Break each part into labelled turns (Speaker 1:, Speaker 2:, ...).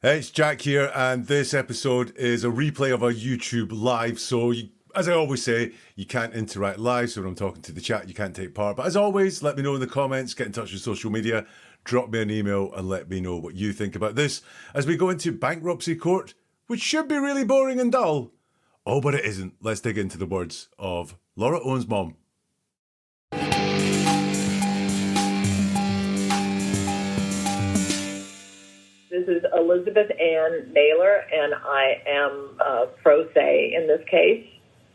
Speaker 1: Hey, it's Jack here, and this episode is a replay of our YouTube live. So, as I always say, you can't interact live. So, when I'm talking to the chat, you can't take part. But as always, let me know in the comments, get in touch with social media, drop me an email, and let me know what you think about this as we go into bankruptcy court, which should be really boring and dull. Oh, but it isn't. Let's dig into the words of Laura Owens' mom.
Speaker 2: This is Elizabeth Ann Naylor, and I am pro se in this case.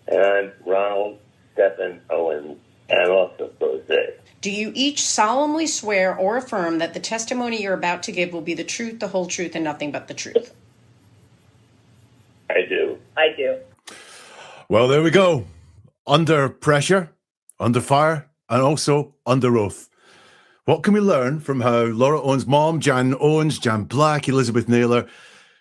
Speaker 3: And I'm Ronald Stephen Owens, and I'm also pro se.
Speaker 4: Do you each solemnly swear or affirm that the testimony you're about to give will be the truth, the whole truth, and nothing but the truth?
Speaker 3: I do.
Speaker 2: I do.
Speaker 1: Well, there we go. Under pressure, under fire, and also under oath. What can we learn from how Laura Owens' mom, Jan Owens, Jan Black, Elizabeth Naylor,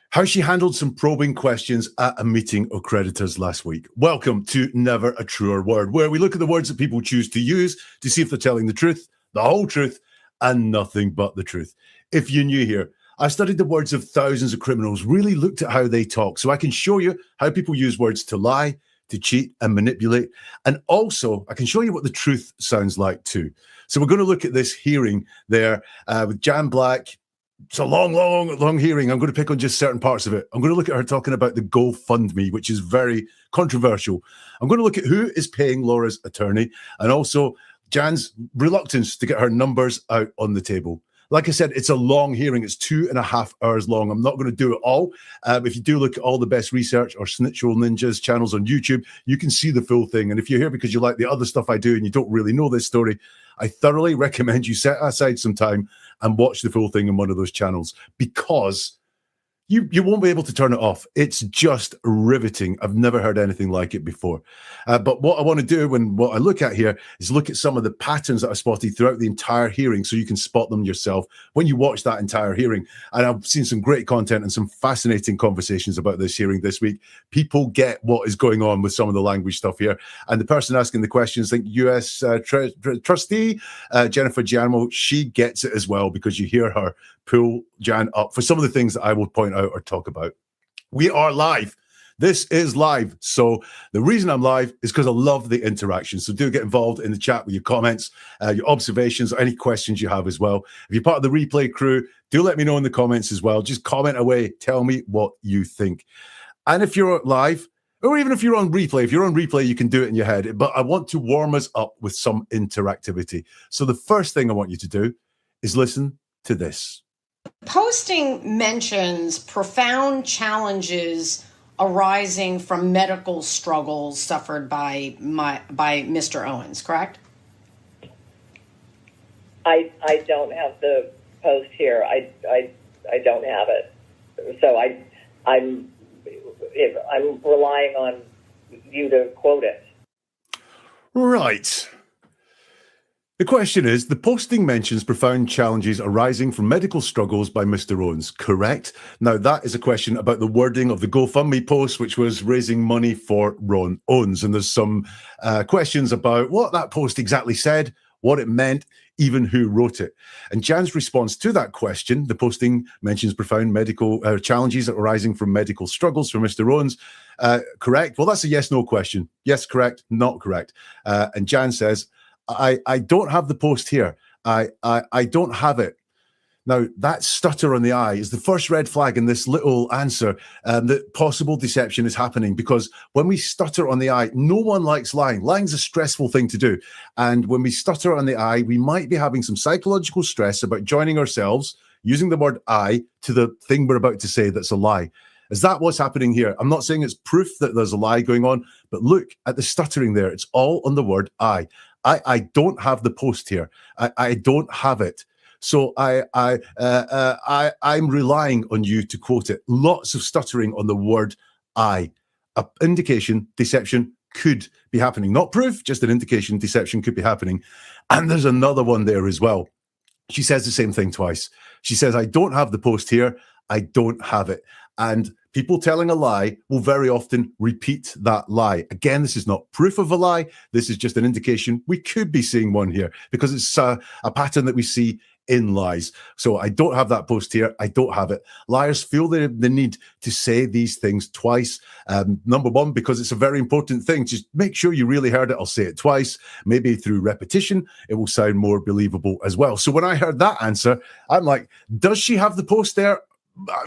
Speaker 1: how she handled some probing questions at a meeting of creditors last week? Welcome to Never a Truer Word, where we look at the words that people choose to use to see if they're telling the truth, the whole truth, and nothing but the truth. If you're new here, I studied the words of thousands of criminals, really looked at how they talk, so I can show you how people use words to lie, to cheat and manipulate. And also, I can show you what the truth sounds like too. So we're going to look at this hearing there with Jan Black. It's a long hearing. I'm going to pick on just certain parts of it. I'm going to look at her talking about the GoFundMe, which is very controversial. I'm going to look at who is paying Laura's attorney and also Jan's reluctance to get her numbers out on the table. Like I said, it's a long hearing. It's 2.5 hours long. I'm not going to do it all. If you do look at all the best research or Snitchroll Ninjas channels on YouTube, you can see the full thing. And if you're here because you like the other stuff I do and you don't really know this story, I thoroughly recommend you set aside some time and watch the full thing on one of those channels because you won't be able to turn it off. It's just riveting. I've never heard anything like it before. But what I want to do when what I look at here is look at some of the patterns that I spotted throughout the entire hearing so you can spot them yourself when you watch that entire hearing. And I've seen some great content and some fascinating conversations about this hearing this week. People get what is going on with some of the language stuff here. And the person asking the questions, I think US trustee Jennifer Gianmo, she gets it as well because you hear her pull Jan up for some of the things that I will point out or talk about. We are live. This is live. So the reason I'm live is because I love the interaction. So do get involved in the chat with your comments, your observations, or any questions you have as well. If you're part of the replay crew, do let me know in the comments as well. Just comment away. Tell me what you think. And if you're live, or even if you're on replay, you can do it in your head. But I want to warm us up with some interactivity. So the first thing I want you to do is listen to this.
Speaker 4: Posting mentions profound challenges arising from medical struggles suffered by Mr. Owens, correct?
Speaker 2: I don't have the post here. I don't have it. So I'm relying on you to quote it.
Speaker 1: Right. The question is, the posting mentions profound challenges arising from medical struggles by Mr. Owens, correct? Now, that is a question about the wording of the GoFundMe post, which was raising money for Ron Owens. And there's some questions about what that post exactly said, what it meant, even who wrote it. And Jan's response to that question, the posting mentions profound medical challenges arising from medical struggles for Mr. Owens, correct? Well, that's a yes-no question. Yes, correct, not correct. And Jan says, I don't have the post here. I don't have it. Now, that stutter on the I is the first red flag in this little answer that possible deception is happening, because when we stutter on the I, no one likes lying. Lying's a stressful thing to do. And when we stutter on the I, we might be having some psychological stress about joining ourselves, using the word I to the thing we're about to say that's a lie. Is that what's happening here? I'm not saying it's proof that there's a lie going on, but look at the stuttering there. It's all on the word I. I don't have the post here. I don't have it. So I'm relying on you to quote it. Lots of stuttering on the word I. An indication deception could be happening. Not proof, just an indication deception could be happening. And there's another one there as well. She says the same thing twice. She says, I don't have the post here. I don't have it. And people telling a lie will very often repeat that lie. Again, this is not proof of a lie. This is just an indication we could be seeing one here, because it's a pattern that we see in lies. So I don't have that post here. I don't have it. Liars feel the need to say these things twice. Number one, because it's a very important thing. Just make sure you really heard it. I'll say it twice. Maybe through repetition, it will sound more believable as well. So when I heard that answer, I'm like, does she have the post there?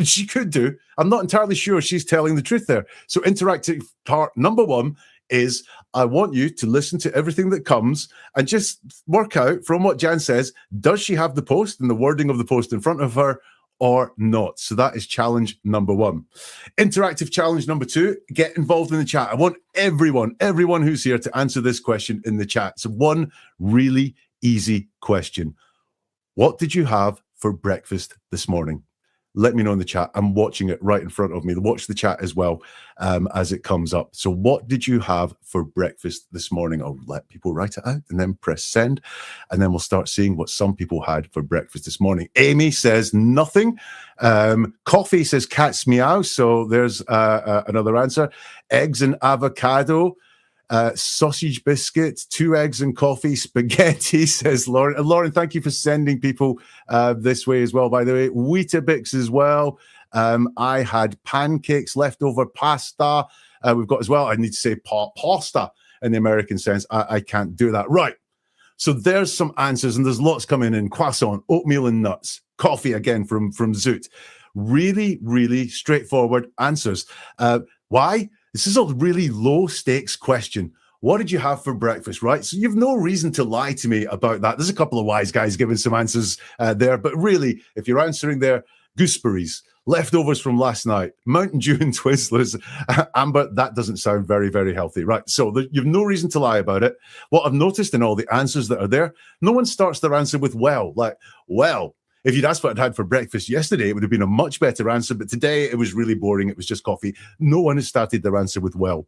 Speaker 1: She could do. I'm not entirely sure she's telling the truth there. So interactive part number one is I want you to listen to everything that comes and just work out from what Jan says, does she have the post and the wording of the post in front of her or not? So that is challenge number one. Interactive challenge number two, get involved in the chat. I want everyone who's here to answer this question in the chat. It's one really easy question. What did you have for breakfast this morning? Let me know in the chat. I'm watching it right in front of me. Watch the chat as well as it comes up. So what did you have for breakfast this morning? I'll let people write it out and then press send. And then we'll start seeing what some people had for breakfast this morning. Amy says nothing. Coffee says cat's meow. So there's another answer. Eggs and avocado. Sausage biscuit, 2 eggs and coffee, spaghetti, says Lauren. And Lauren, thank you for sending people this way as well, by the way. Weetabix as well. I had pancakes, leftover pasta. We've got as well, I need to say pasta in the American sense. I can't do that. Right. So there's some answers, and there's lots coming in. Croissant, oatmeal and nuts, coffee again from Zoot. Really, really straightforward answers. Why? This is a really low stakes question. What did you have for breakfast, right? So you've no reason to lie to me about that. There's a couple of wise guys giving some answers there, but really, if you're answering there, gooseberries, leftovers from last night, Mountain Dew and Twizzlers, Amber, that doesn't sound very, very healthy, right? So you've no reason to lie about it. What I've noticed in all the answers that are there, no one starts their answer with well, like, well. If you'd asked what I'd had for breakfast yesterday, it would have been a much better answer. But today, it was really boring. It was just coffee. No one has started their answer with well.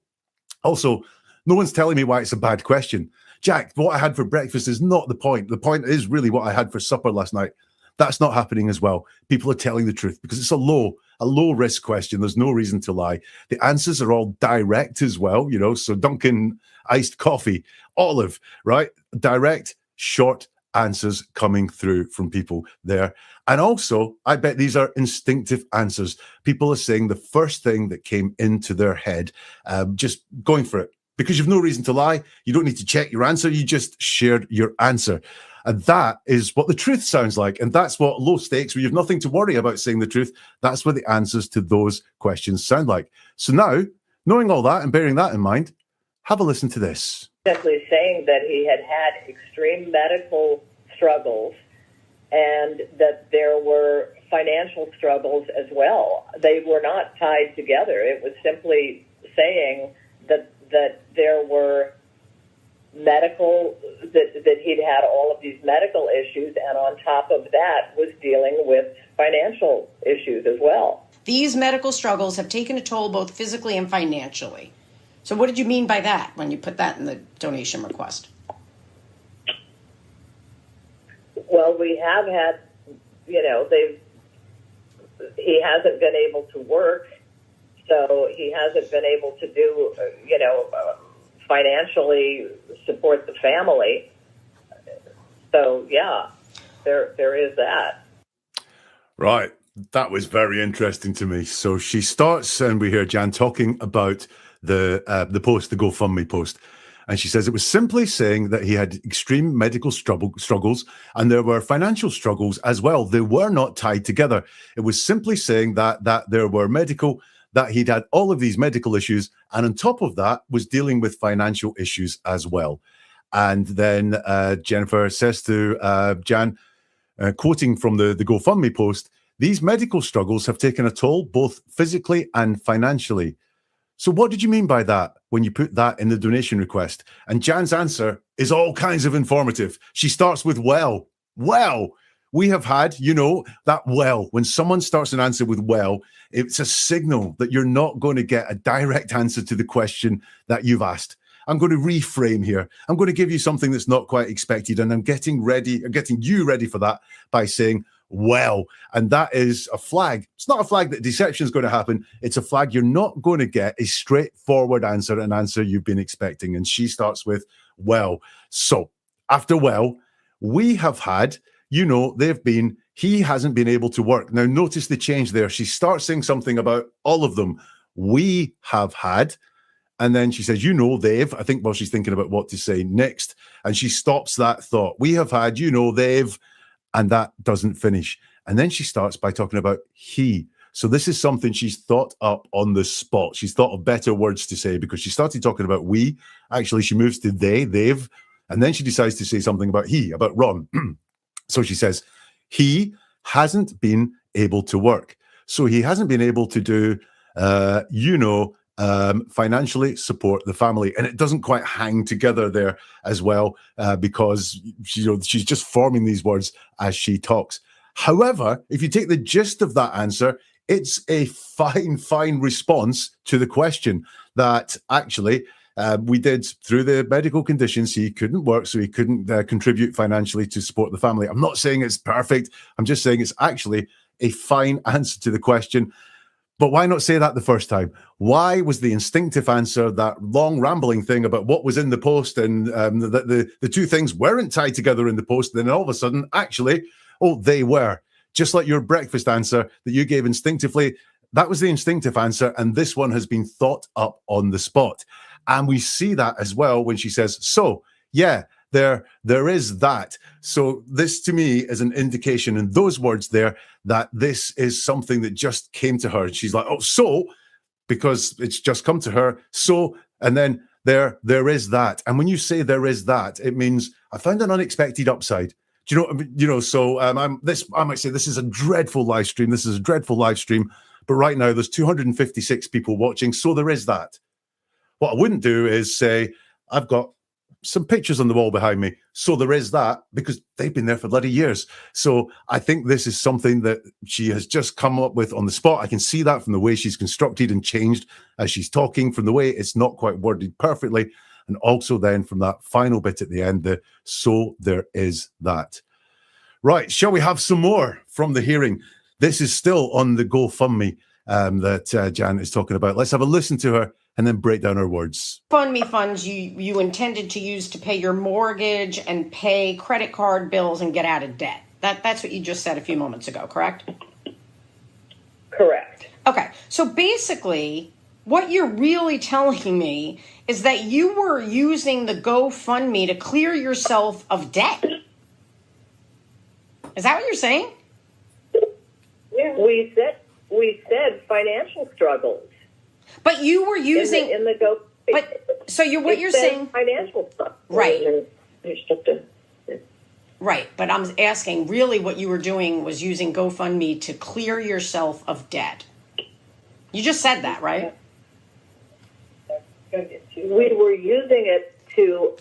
Speaker 1: Also, no one's telling me why it's a bad question. Jack, what I had for breakfast is not the point. The point is really what I had for supper last night. That's not happening as well. People are telling the truth because it's a low risk question. There's no reason to lie. The answers are all direct as well, so Dunkin' iced coffee, olive, right? Direct, short answers coming through from people there. And also, I bet these are instinctive answers. People are saying the first thing that came into their head, just going for it. Because you've no reason to lie. You don't need to check your answer. You just shared your answer. And that is what the truth sounds like. And that's what low stakes, where you have nothing to worry about saying the truth. That's what the answers to those questions sound like. So now, knowing all that and bearing that in mind, have a listen to this.
Speaker 2: Simply saying that he had had extreme medical struggles and that there were financial struggles as well. They were not tied together. It was simply saying that there were that he'd had all of these medical issues, and on top of that was dealing with financial issues as well.
Speaker 4: These medical struggles have taken a toll both physically and financially. So what did you mean by that when you put that in the donation request?
Speaker 2: Well, we have had, he hasn't been able to work, so he hasn't been able to do, financially support the family. So, yeah, there is that.
Speaker 1: Right. That was very interesting to me. So she starts, and we hear Jan talking about the post, the GoFundMe post. And she says it was simply saying that he had extreme medical struggles and there were financial struggles as well. They were not tied together. It was simply saying that there were that he'd had all of these medical issues. And on top of that was dealing with financial issues as well. And then Jennifer says to Jan, quoting from the GoFundMe post, these medical struggles have taken a toll both physically and financially. So what did you mean by that when you put that in the donation request? And Jan's answer is all kinds of informative. She starts with well. We have had, that well. When someone starts an answer with well, it's a signal that you're not going to get a direct answer to the question that you've asked. I'm going to reframe here. I'm going to give you something that's not quite expected. And I'm getting you ready for that by saying, well, and that is a flag. It's not a flag that deception is going to happen. It's a flag you're not going to get a straightforward answer, an answer you've been expecting. And she starts with well. So after well, we have had he hasn't been able to work. Now, notice the change there. She starts saying something about all of them. We have had, and then she says, they've, I think, she's thinking about what to say next, and she stops that thought. We have had, they've, and that doesn't finish. And then she starts by talking about he. So this is something she's thought up on the spot. She's thought of better words to say because she started talking about we. Actually, she moves to they've, and then she decides to say something about he, about Ron. So she says, he hasn't been able to work. So he hasn't been able to do, financially support the family. And it doesn't quite hang together there as well because she's just forming these words as she talks. However, if you take the gist of that answer, it's a fine response to the question that actually we did through the medical conditions. He couldn't work, so he couldn't contribute financially to support the family. I'm not saying it's perfect. I'm just saying it's actually a fine answer to the question. But why not say that the first time? Why was the instinctive answer that long rambling thing about what was in the post and that the two things weren't tied together in the post? Then all of a sudden, actually, they were. Just like your breakfast answer that you gave instinctively, that was the instinctive answer, and this one has been thought up on the spot. And we see that as well when she says, so, yeah, there is that. So this, to me, is an indication in those words there that this is something that just came to her. And she's like, so, because it's just come to her, so, and then there is that. And when you say there is that, it means I found an unexpected upside. Do you know what I mean? So I might say this is a dreadful live stream. This is a dreadful live stream. But right now there's 256 people watching. So there is that. What I wouldn't do is say, I've got some pictures on the wall behind me. So there is that, because they've been there for bloody years. So I think this is something that she has just come up with on the spot. I can see that from the way she's constructed and changed as she's talking, from the way it's not quite worded perfectly. And also then from that final bit at the end, so there is that. Right, shall we have some more from the hearing? This is still on the GoFundMe that Jan is talking about. Let's have a listen to her and then break down her words.
Speaker 4: GoFundMe funds you intended to use to pay your mortgage and pay credit card bills and get out of debt. That's what you just said a few moments ago, correct?
Speaker 2: Correct.
Speaker 4: Okay, so basically, what you're really telling me is that you were using the GoFundMe to clear yourself of debt. Is that what you're saying?
Speaker 2: Yeah, we said financial struggles.
Speaker 4: But you were using
Speaker 2: in the Go.
Speaker 4: But so what you're saying
Speaker 2: financial stuff,
Speaker 4: right? Right, but I'm asking, really, what you were doing was using GoFundMe to clear yourself of debt. You just said that, right?
Speaker 2: We were using it to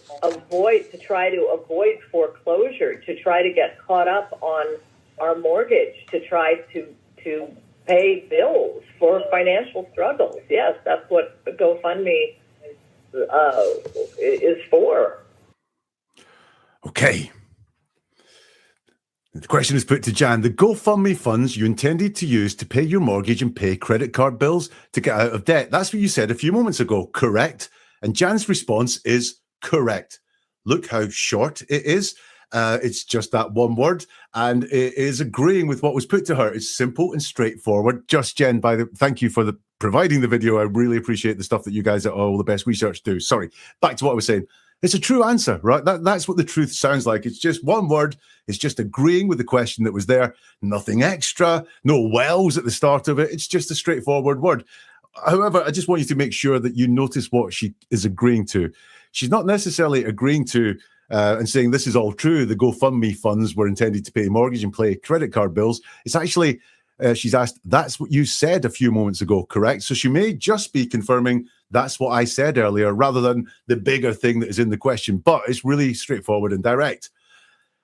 Speaker 2: try to avoid foreclosure, to try to get caught up on our mortgage, to try to pay bills for financial struggles. Yes, that's what the GoFundMe is for.
Speaker 1: Okay. The question is put to Jan. The GoFundMe funds you intended to use to pay your mortgage and pay credit card bills to get out of debt. That's what you said a few moments ago, correct? And Jan's response is correct. Look how short it is. It's just that one word, and it is agreeing with what was put to her. It's simple and straightforward. Just Jen, thank you for providing the video. I really appreciate the stuff that you guys at All the Best Research do. Sorry, back to what I was saying. It's a true answer, right? That's what the truth sounds like. It's just one word. It's just agreeing with the question that was there. Nothing extra, no wells at the start of it. It's just a straightforward word. However, I just want you to make sure that you notice what she is agreeing to. She's not necessarily agreeing to and saying this is all true. The GoFundMe funds were intended to pay mortgage and pay credit card bills. It's actually, she's asked, that's what you said a few moments ago, correct? So she may just be confirming that's what I said earlier, rather than the bigger thing that is in the question. But it's really straightforward and direct.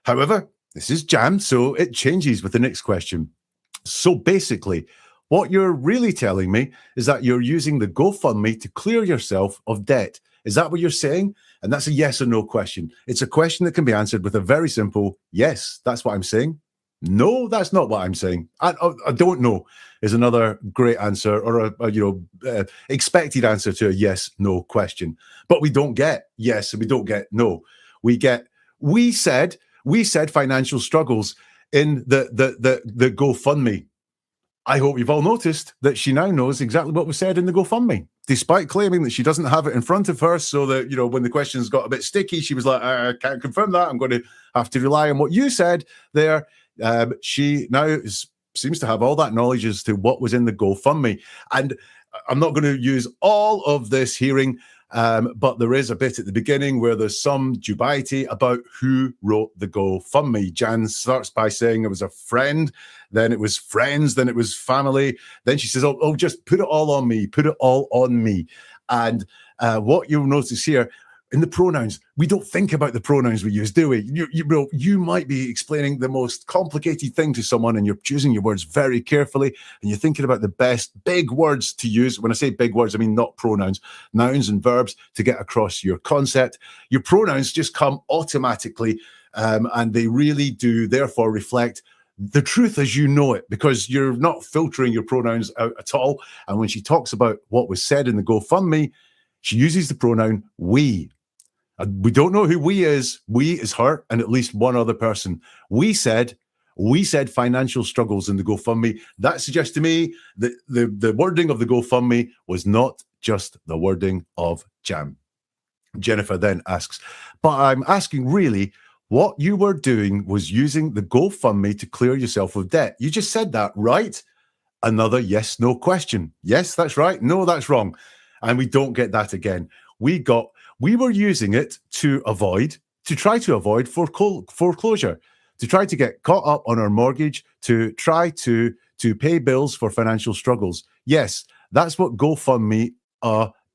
Speaker 1: However, this is Jan, so it changes with the next question. So basically, what you're really telling me is that you're using the GoFundMe to clear yourself of debt. Is that what you're saying? And that's a yes or no question. It's a question that can be answered with a very simple yes, that's what I'm saying. No, that's not what I'm saying. I don't know is another great answer, or a expected answer to a yes, no question. But we don't get yes and we don't get no. We get, we said, We said financial struggles in the GoFundMe. I hope you've all noticed that she now knows exactly what was said in the GoFundMe, despite claiming that she doesn't have it in front of her, so that, you know, when the questions got a bit sticky, she was like, I can't confirm that. I'm going to have to rely on what you said there. She now seems to have all that knowledge as to what was in the GoFundMe. And I'm not going to use all of this hearing, but there is a bit at the beginning where there's some dubiety about who wrote the GoFundMe. Jan starts by saying it was a friend, then it was friends, then it was family. Then she says, oh, just put it all on me, put it all on me. And what you'll notice here, in the pronouns, we don't think about the pronouns we use, do we? You might be explaining the most complicated thing to someone and you're choosing your words very carefully and you're thinking about the best big words to use. When I say big words, I mean not pronouns, nouns and verbs to get across your concept. Your pronouns just come automatically and they really do therefore reflect the truth as you know it, because you're not filtering your pronouns out at all. And when she talks about what was said in the GoFundMe, she uses the pronoun we. We don't know who we is. We is her and at least one other person. We said financial struggles in the GoFundMe. That suggests to me that the wording of the GoFundMe was not just the wording of Jan. Jennifer then asks, but I'm asking really, what you were doing was using the GoFundMe to clear yourself of debt. You just said that, right? Another yes, no question. Yes, that's right. No, that's wrong. And we don't get that again. We were using it to try to avoid foreclosure, to try to get caught up on our mortgage, to try to pay bills for financial struggles. Yes, that's what GoFundMe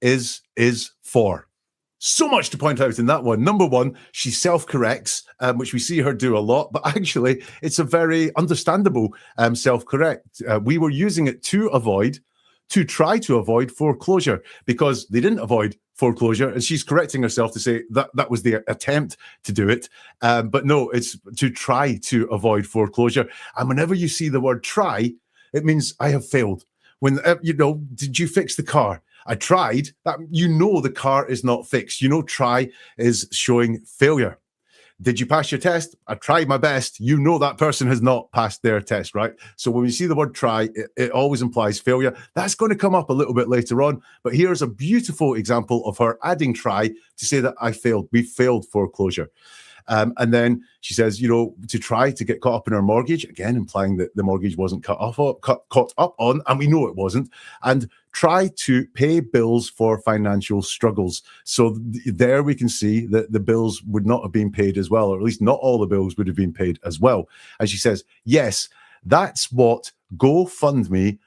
Speaker 1: is for. So much to point out in that one. Number one, she self-corrects, which we see her do a lot, but actually it's a very understandable self-correct. We were using it to try to avoid foreclosure, because they didn't avoid foreclosure, and she's correcting herself to say that was the attempt to do it. But no, it's to try to avoid foreclosure. And whenever you see the word try, it means I have failed. When, did you fix the car? I tried. That, the car is not fixed. Try is showing failure. Did you pass your test? I tried my best. That person has not passed their test, right? So when we see the word try, it always implies failure. That's going to come up a little bit later on. But here's a beautiful example of her adding try to say that I failed. We failed foreclosure. And then she says, to try to get caught up in her mortgage, again, implying that the mortgage wasn't caught up on, and we know it wasn't, and try to pay bills for financial struggles. So there we can see that the bills would not have been paid as well, or at least not all the bills would have been paid as well. And she says, yes, that's what GoFundMe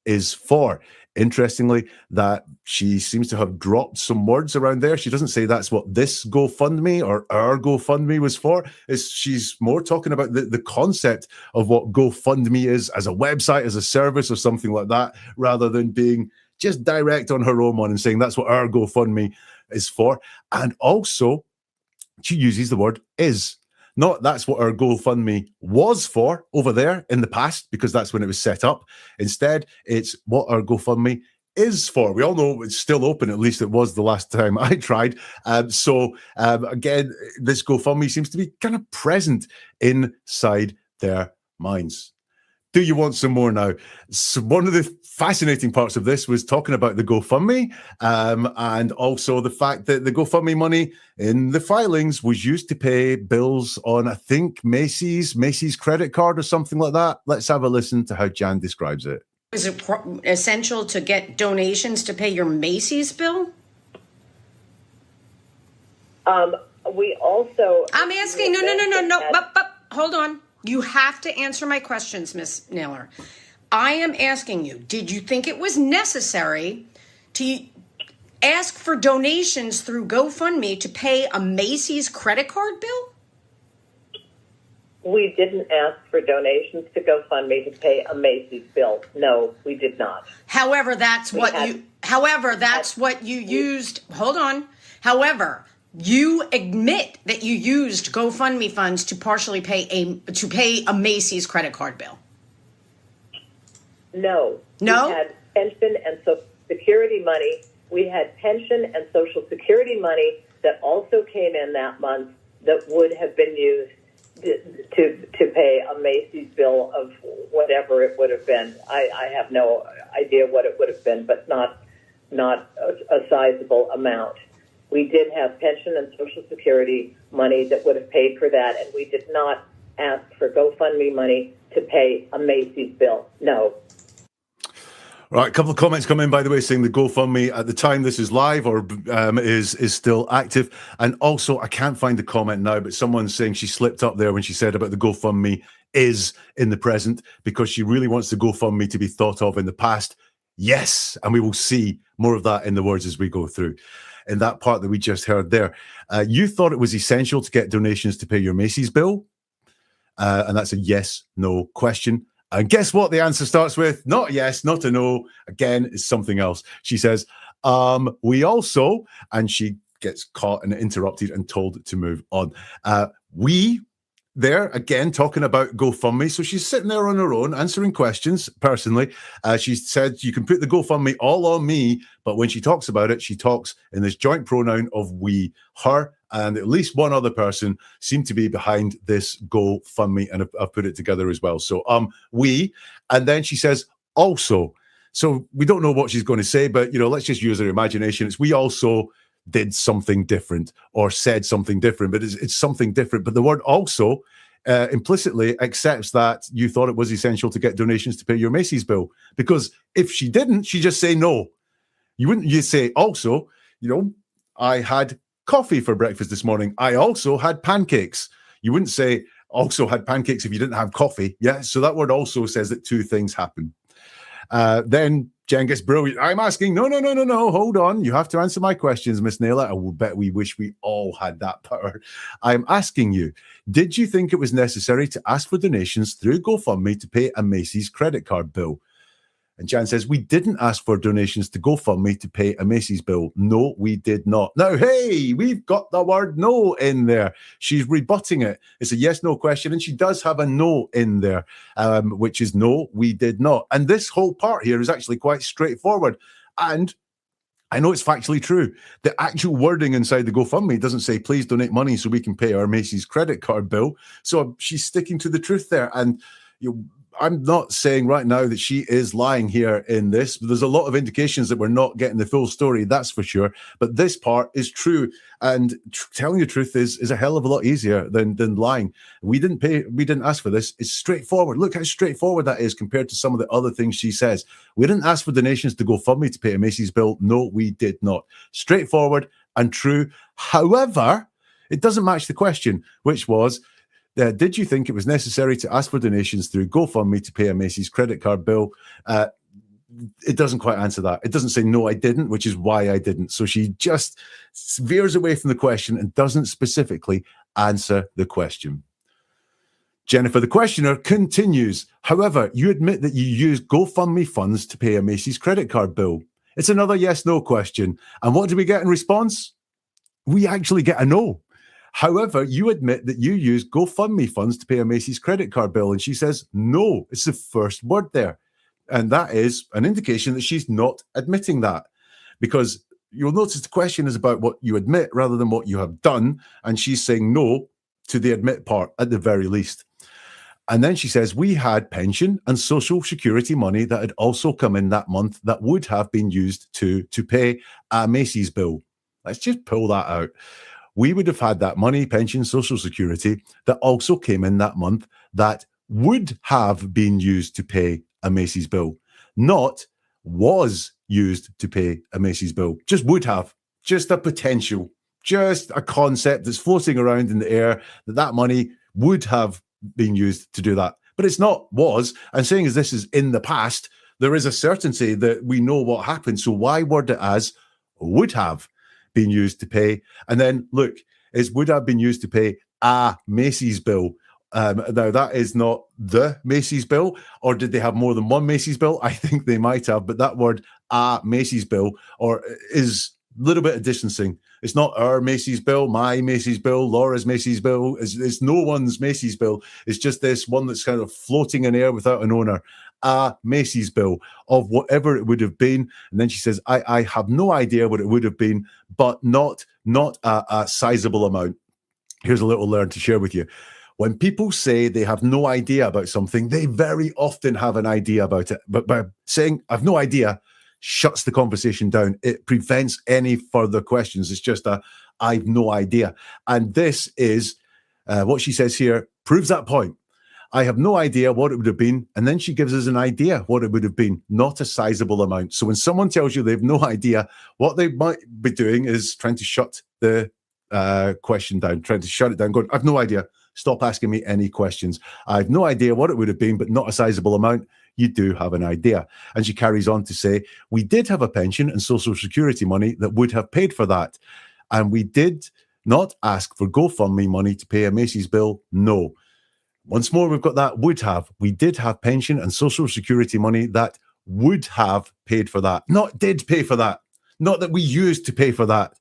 Speaker 1: is for. Interestingly, that she seems to have dropped some words around there. She doesn't say that's what this GoFundMe or our GoFundMe was for. She's more talking about the concept of what GoFundMe is as a website, as a service or something like that, rather than being just direct on her own one and saying that's what our GoFundMe is for. And also, she uses the word is. Not that's what our GoFundMe was for over there in the past, because that's when it was set up. Instead, it's what our GoFundMe is for. We all know it's still open, at least it was the last time I tried. Again, this GoFundMe seems to be kind of present inside their minds. Do you want some more now? So one of the fascinating parts of this was talking about the GoFundMe and also the fact that the GoFundMe money in the filings was used to pay bills on, I think, Macy's credit card or something like that. Let's have a listen to how Jan describes it.
Speaker 4: Is it essential to get donations to pay your Macy's bill?
Speaker 2: We also...
Speaker 4: I'm asking, no. But hold on. You have to answer my questions, Miss Naylor. I am asking you, did you think it was necessary to ask for donations through GoFundMe to pay a Macy's credit card bill?
Speaker 2: We didn't ask for donations to GoFundMe to pay a Macy's bill. No, we did not.
Speaker 4: However, that's what you used. Hold on. However, you admit that you used GoFundMe funds to partially pay a Macy's credit card bill.
Speaker 2: No. We had pension and Social Security money. We had pension and Social Security money that also came in that month that would have been used to pay a Macy's bill of whatever it would have been. I have no idea what it would have been, but not a sizable amount. We did have pension and Social Security money that would have paid for that, and we did not ask for GoFundMe money to pay a Macy's bill. No.
Speaker 1: Right, a couple of comments come in, by the way, saying the GoFundMe at the time this is live or is still active. And also, I can't find the comment now, but someone's saying she slipped up there when she said about the GoFundMe is in the present because she really wants the GoFundMe to be thought of in the past. Yes, and we will see more of that in the words as we go through. In that part that we just heard there, you thought it was essential to get donations to pay your Macy's bill? And that's a yes/no question. And guess what the answer starts with? Not a yes, not a no. Again, it's something else. She says, we also, and she gets caught and interrupted and told to move on. We, there, again, talking about GoFundMe. So she's sitting there on her own, answering questions personally. She said, you can put the GoFundMe all on me, but when she talks about it, she talks in this joint pronoun of we, her, and at least one other person seemed to be behind this GoFundMe, and I've put it together as well. So we, and then she says also. So we don't know what she's going to say, but let's just use our imagination. It's we also did something different or said something different, but it's something different. But the word also implicitly accepts that you thought it was essential to get donations to pay your Macy's bill, because if she didn't, she'd just say no. You say also, I had coffee for breakfast this morning. I also had pancakes. You wouldn't say also had pancakes if you didn't have coffee. Yeah. So that word also says that two things happen. Then Jen gets brilliant. I'm asking, no. Hold on. You have to answer my questions, Miss Naylor. I will bet we wish we all had that power. I'm asking you, did you think it was necessary to ask for donations through GoFundMe to pay a Macy's credit card bill? And Jan says, we didn't ask for donations to GoFundMe to pay a Macy's bill. No, we did not. Now, hey, we've got the word no in there. She's rebutting it. It's a yes/no question, and she does have a no in there, which is no, we did not. And this whole part here is actually quite straightforward. And I know it's factually true. The actual wording inside the GoFundMe doesn't say, please donate money so we can pay our Macy's credit card bill. So she's sticking to the truth there. And I'm not saying right now that she is lying here in this. There's a lot of indications that we're not getting the full story, that's for sure. But this part is true. And telling the truth is a hell of a lot easier than lying. We didn't ask for this. It's straightforward. Look how straightforward that is compared to some of the other things she says. We didn't ask for donations to GoFundMe to pay a Macy's bill. No, we did not. Straightforward and true. However, it doesn't match the question, which was, did you think it was necessary to ask for donations through GoFundMe to pay a Macy's credit card bill? It doesn't quite answer that. It doesn't say, no, I didn't, which is why I didn't. So she just veers away from the question and doesn't specifically answer the question. Jennifer, the questioner, continues. However, you admit that you used GoFundMe funds to pay a Macy's credit card bill. It's another yes/no question. And what do we get in response? We actually get a no. However, you admit that you used GoFundMe funds to pay a Macy's credit card bill. And she says, no, it's the first word there. And that is an indication that she's not admitting that, because you'll notice the question is about what you admit rather than what you have done. And she's saying no to the admit part at the very least. And then she says, we had pension and Social Security money that had also come in that month that would have been used to pay a Macy's bill. Let's just pull that out. We would have had that money, pension, Social Security, that also came in that month that would have been used to pay a Macy's bill, not was used to pay a Macy's bill. Just would have, just a potential, just a concept that's floating around in the air that money would have been used to do that. But it's not was. And saying as this is in the past, there is a certainty that we know what happened. So why word it as would have been used to pay? And then look, it would have been used to pay a Macy's bill. Now that is not the Macy's bill, or did they have more than one Macy's bill? I think they might have, but that word a Macy's bill or is a little bit of distancing. It's not our Macy's bill, my Macy's bill, Laura's Macy's bill. It's no one's Macy's bill. It's just this one that's kind of floating in air without an owner. A Macy's bill of whatever it would have been. And then she says, I have no idea what it would have been, but not a sizable amount. Here's a little learn to share with you. When people say they have no idea about something, they very often have an idea about it. But by saying, I've no idea, shuts the conversation down. It prevents any further questions. It's just I've no idea. And this is what she says here proves that point. I have no idea what it would have been. And then she gives us an idea what it would have been, not a sizable amount. So when someone tells you they have no idea, what they might be doing is trying to shut the question down, trying to shut it down, going, I've no idea. Stop asking me any questions. I have no idea what it would have been, but not a sizable amount. You do have an idea. And she carries on to say, we did have a pension and social security money that would have paid for that. And we did not ask for GoFundMe money to pay a Macy's bill. No. Once more, we've got that would have. We did have pension and social security money that would have paid for that. Not did pay for that. Not that we used to pay for that.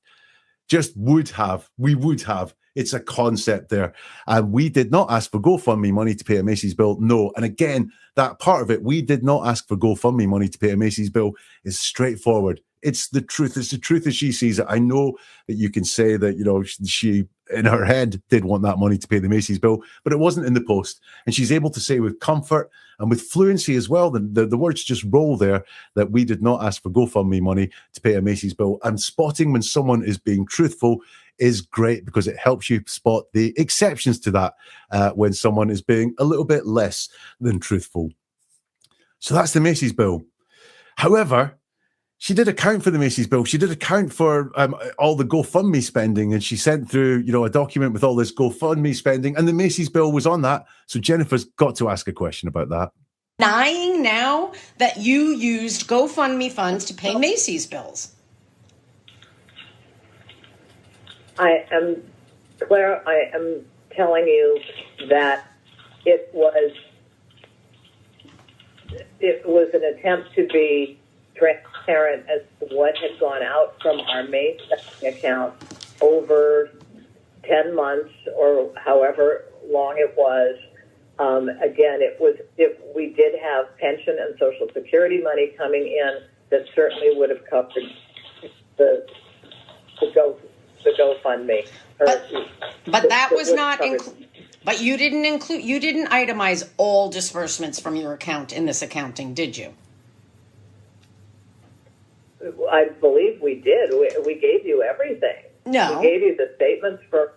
Speaker 1: Just would have. We would have. It's a concept there. And we did not ask for GoFundMe money to pay a Macy's bill. No. And again, that part of it, we did not ask for GoFundMe money to pay a Macy's bill, is straightforward. It's the truth. It's the truth as she sees it. I know that you can say that, you know, she in her head did want that money to pay the Macy's bill, but it wasn't in the post. And she's able to say with comfort and with fluency as well, the words just roll there, that we did not ask for GoFundMe money to pay a Macy's bill. And spotting when someone is being truthful is great, because it helps you spot the exceptions to that when someone is being a little bit less than truthful. So that's the Macy's bill. However, she did account for the Macy's bill. She did account for all the GoFundMe spending, and she sent through, you know, a document with all this GoFundMe spending, and the Macy's bill was on that. So Jennifer's got to ask a question about that.
Speaker 4: Denying now that you used GoFundMe funds to pay Macy's bills.
Speaker 2: I am telling you that it was an attempt to be transparent as to what had gone out from our main checking account over 10 months or however long it was. Again, we did have pension and Social Security money coming in that certainly would have covered the GoFundMe.
Speaker 4: But that was not but you didn't itemize all disbursements from your account in this accounting, did you?
Speaker 2: I believe we did. We gave you everything.
Speaker 4: No.
Speaker 2: We gave you the statements for...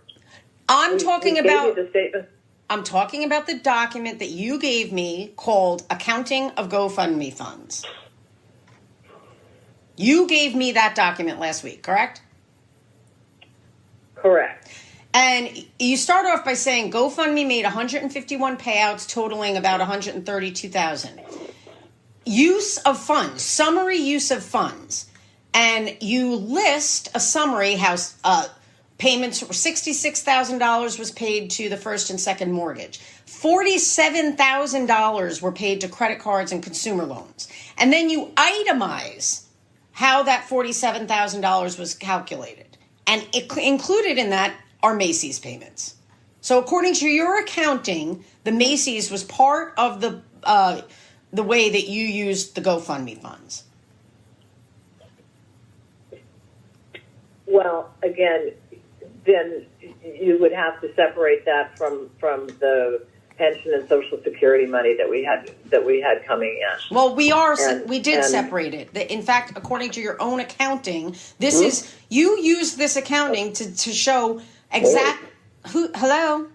Speaker 4: I'm talking about
Speaker 2: the
Speaker 4: document that you gave me called Accounting of GoFundMe Funds. You gave me that document last week, correct?
Speaker 2: Correct.
Speaker 4: And you start off by saying GoFundMe made 151 payouts totaling about $132,000. Use of funds, summary use of funds. And you list a summary how payments were $66,000 was paid to the first and second mortgage. $47,000 were paid to credit cards and consumer loans. And then you itemize how that $47,000 was calculated. And included in that are Macy's payments. So according to your accounting, the Macy's was part of the way that you used the GoFundMe funds.
Speaker 2: Well, again, then you would have to separate that from the pension and Social Security money that we had coming in.
Speaker 4: Well, we did separate it. In fact, according to your own accounting, this is you used this accounting to show exact. Hello.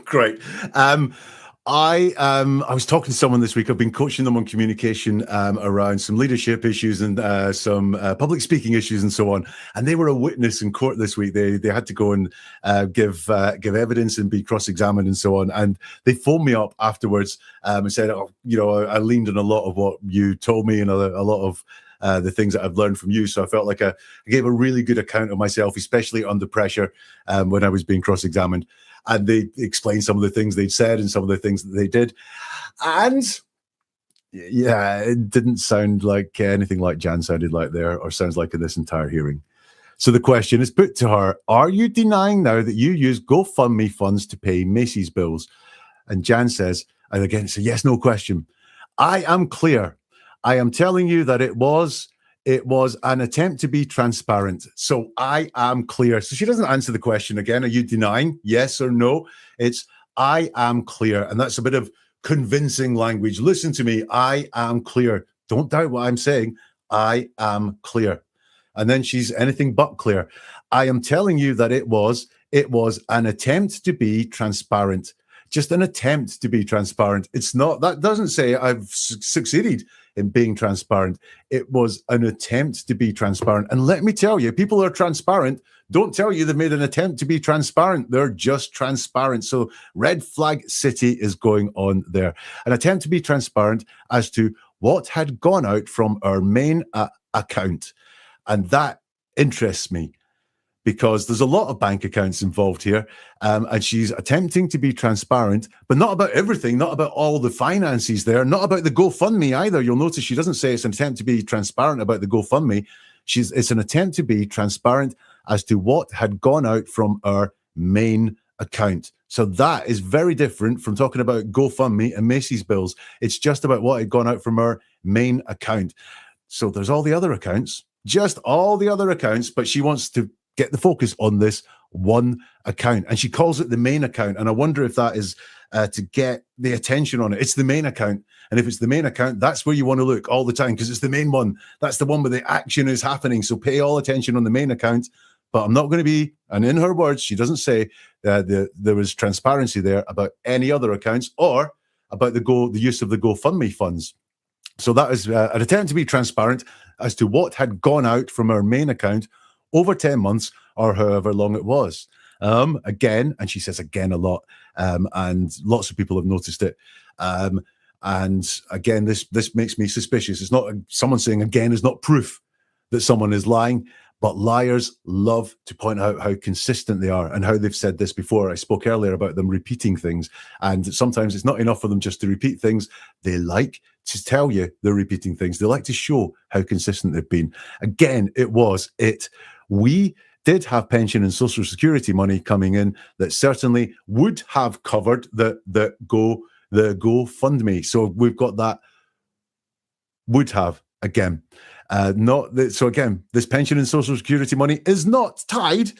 Speaker 1: Great. I was talking to someone this week. I've been coaching them on communication around some leadership issues and some public speaking issues and so on. And they were a witness in court this week. They had to go and give evidence and be cross-examined and so on. And they phoned me up afterwards and said, "Oh, you know, I leaned on a lot of what you told me and a lot of the things that I've learned from you. So I felt like I gave a really good account of myself, especially under pressure when I was being cross-examined." And they explained some of the things they'd said and some of the things that they did. And yeah, it didn't sound like anything like Jan sounded like there or sounds like in this entire hearing. So the question is put to her, are you denying now that you use GoFundMe funds to pay Macy's bills? And Jan says, and again, it's a yes, no question. I am clear. I am telling you that it was It was an attempt to be transparent. So I am clear. So she doesn't answer the question again. Are you denying? Yes or no? It's I am clear. And that's a bit of convincing language. Listen to me. I am clear. Don't doubt what I'm saying. I am clear. And then she's anything but clear. I am telling you that it was an attempt to be transparent. Just an attempt to be transparent. It's not, that doesn't say I've succeeded in being transparent. It was an attempt to be transparent. And let me tell you, people who are transparent don't tell you they've made an attempt to be transparent. They're just transparent. So red flag city is going on there. An attempt to be transparent as to what had gone out from our main account. And that interests me, because there's a lot of bank accounts involved here, and she's attempting to be transparent, but not about everything, not about all the finances there, not about the GoFundMe either. You'll notice she doesn't say it's an attempt to be transparent about the GoFundMe. It's an attempt to be transparent as to what had gone out from our main account. So that is very different from talking about GoFundMe and Macy's bills. It's just about what had gone out from our main account. So there's all the other accounts, just all the other accounts, but she wants to get the focus on this one account, and she calls it the main account. And I wonder if that is to get the attention on it. It's the main account, and if it's the main account, that's where you want to look all the time, because it's the main one. That's the one where the action is happening. So pay all attention on the main account. But I'm not going to be, and in her words, she doesn't say there was transparency there about any other accounts or about the use of the GoFundMe funds. So that is an attempt to be transparent as to what had gone out from our main account over 10 months or however long it was. Again, and she says again a lot, and lots of people have noticed it. And again, this makes me suspicious. It's not someone saying again is not proof that someone is lying, but liars love to point out how consistent they are and how they've said this before. I spoke earlier about them repeating things, and sometimes it's not enough for them just to repeat things. They like to tell you they're repeating things. They like to show how consistent they've been. Again, we did have pension and social security money coming in that certainly would have covered the GoFundMe. So we've got that would have again. So again, this pension and social security money is not tied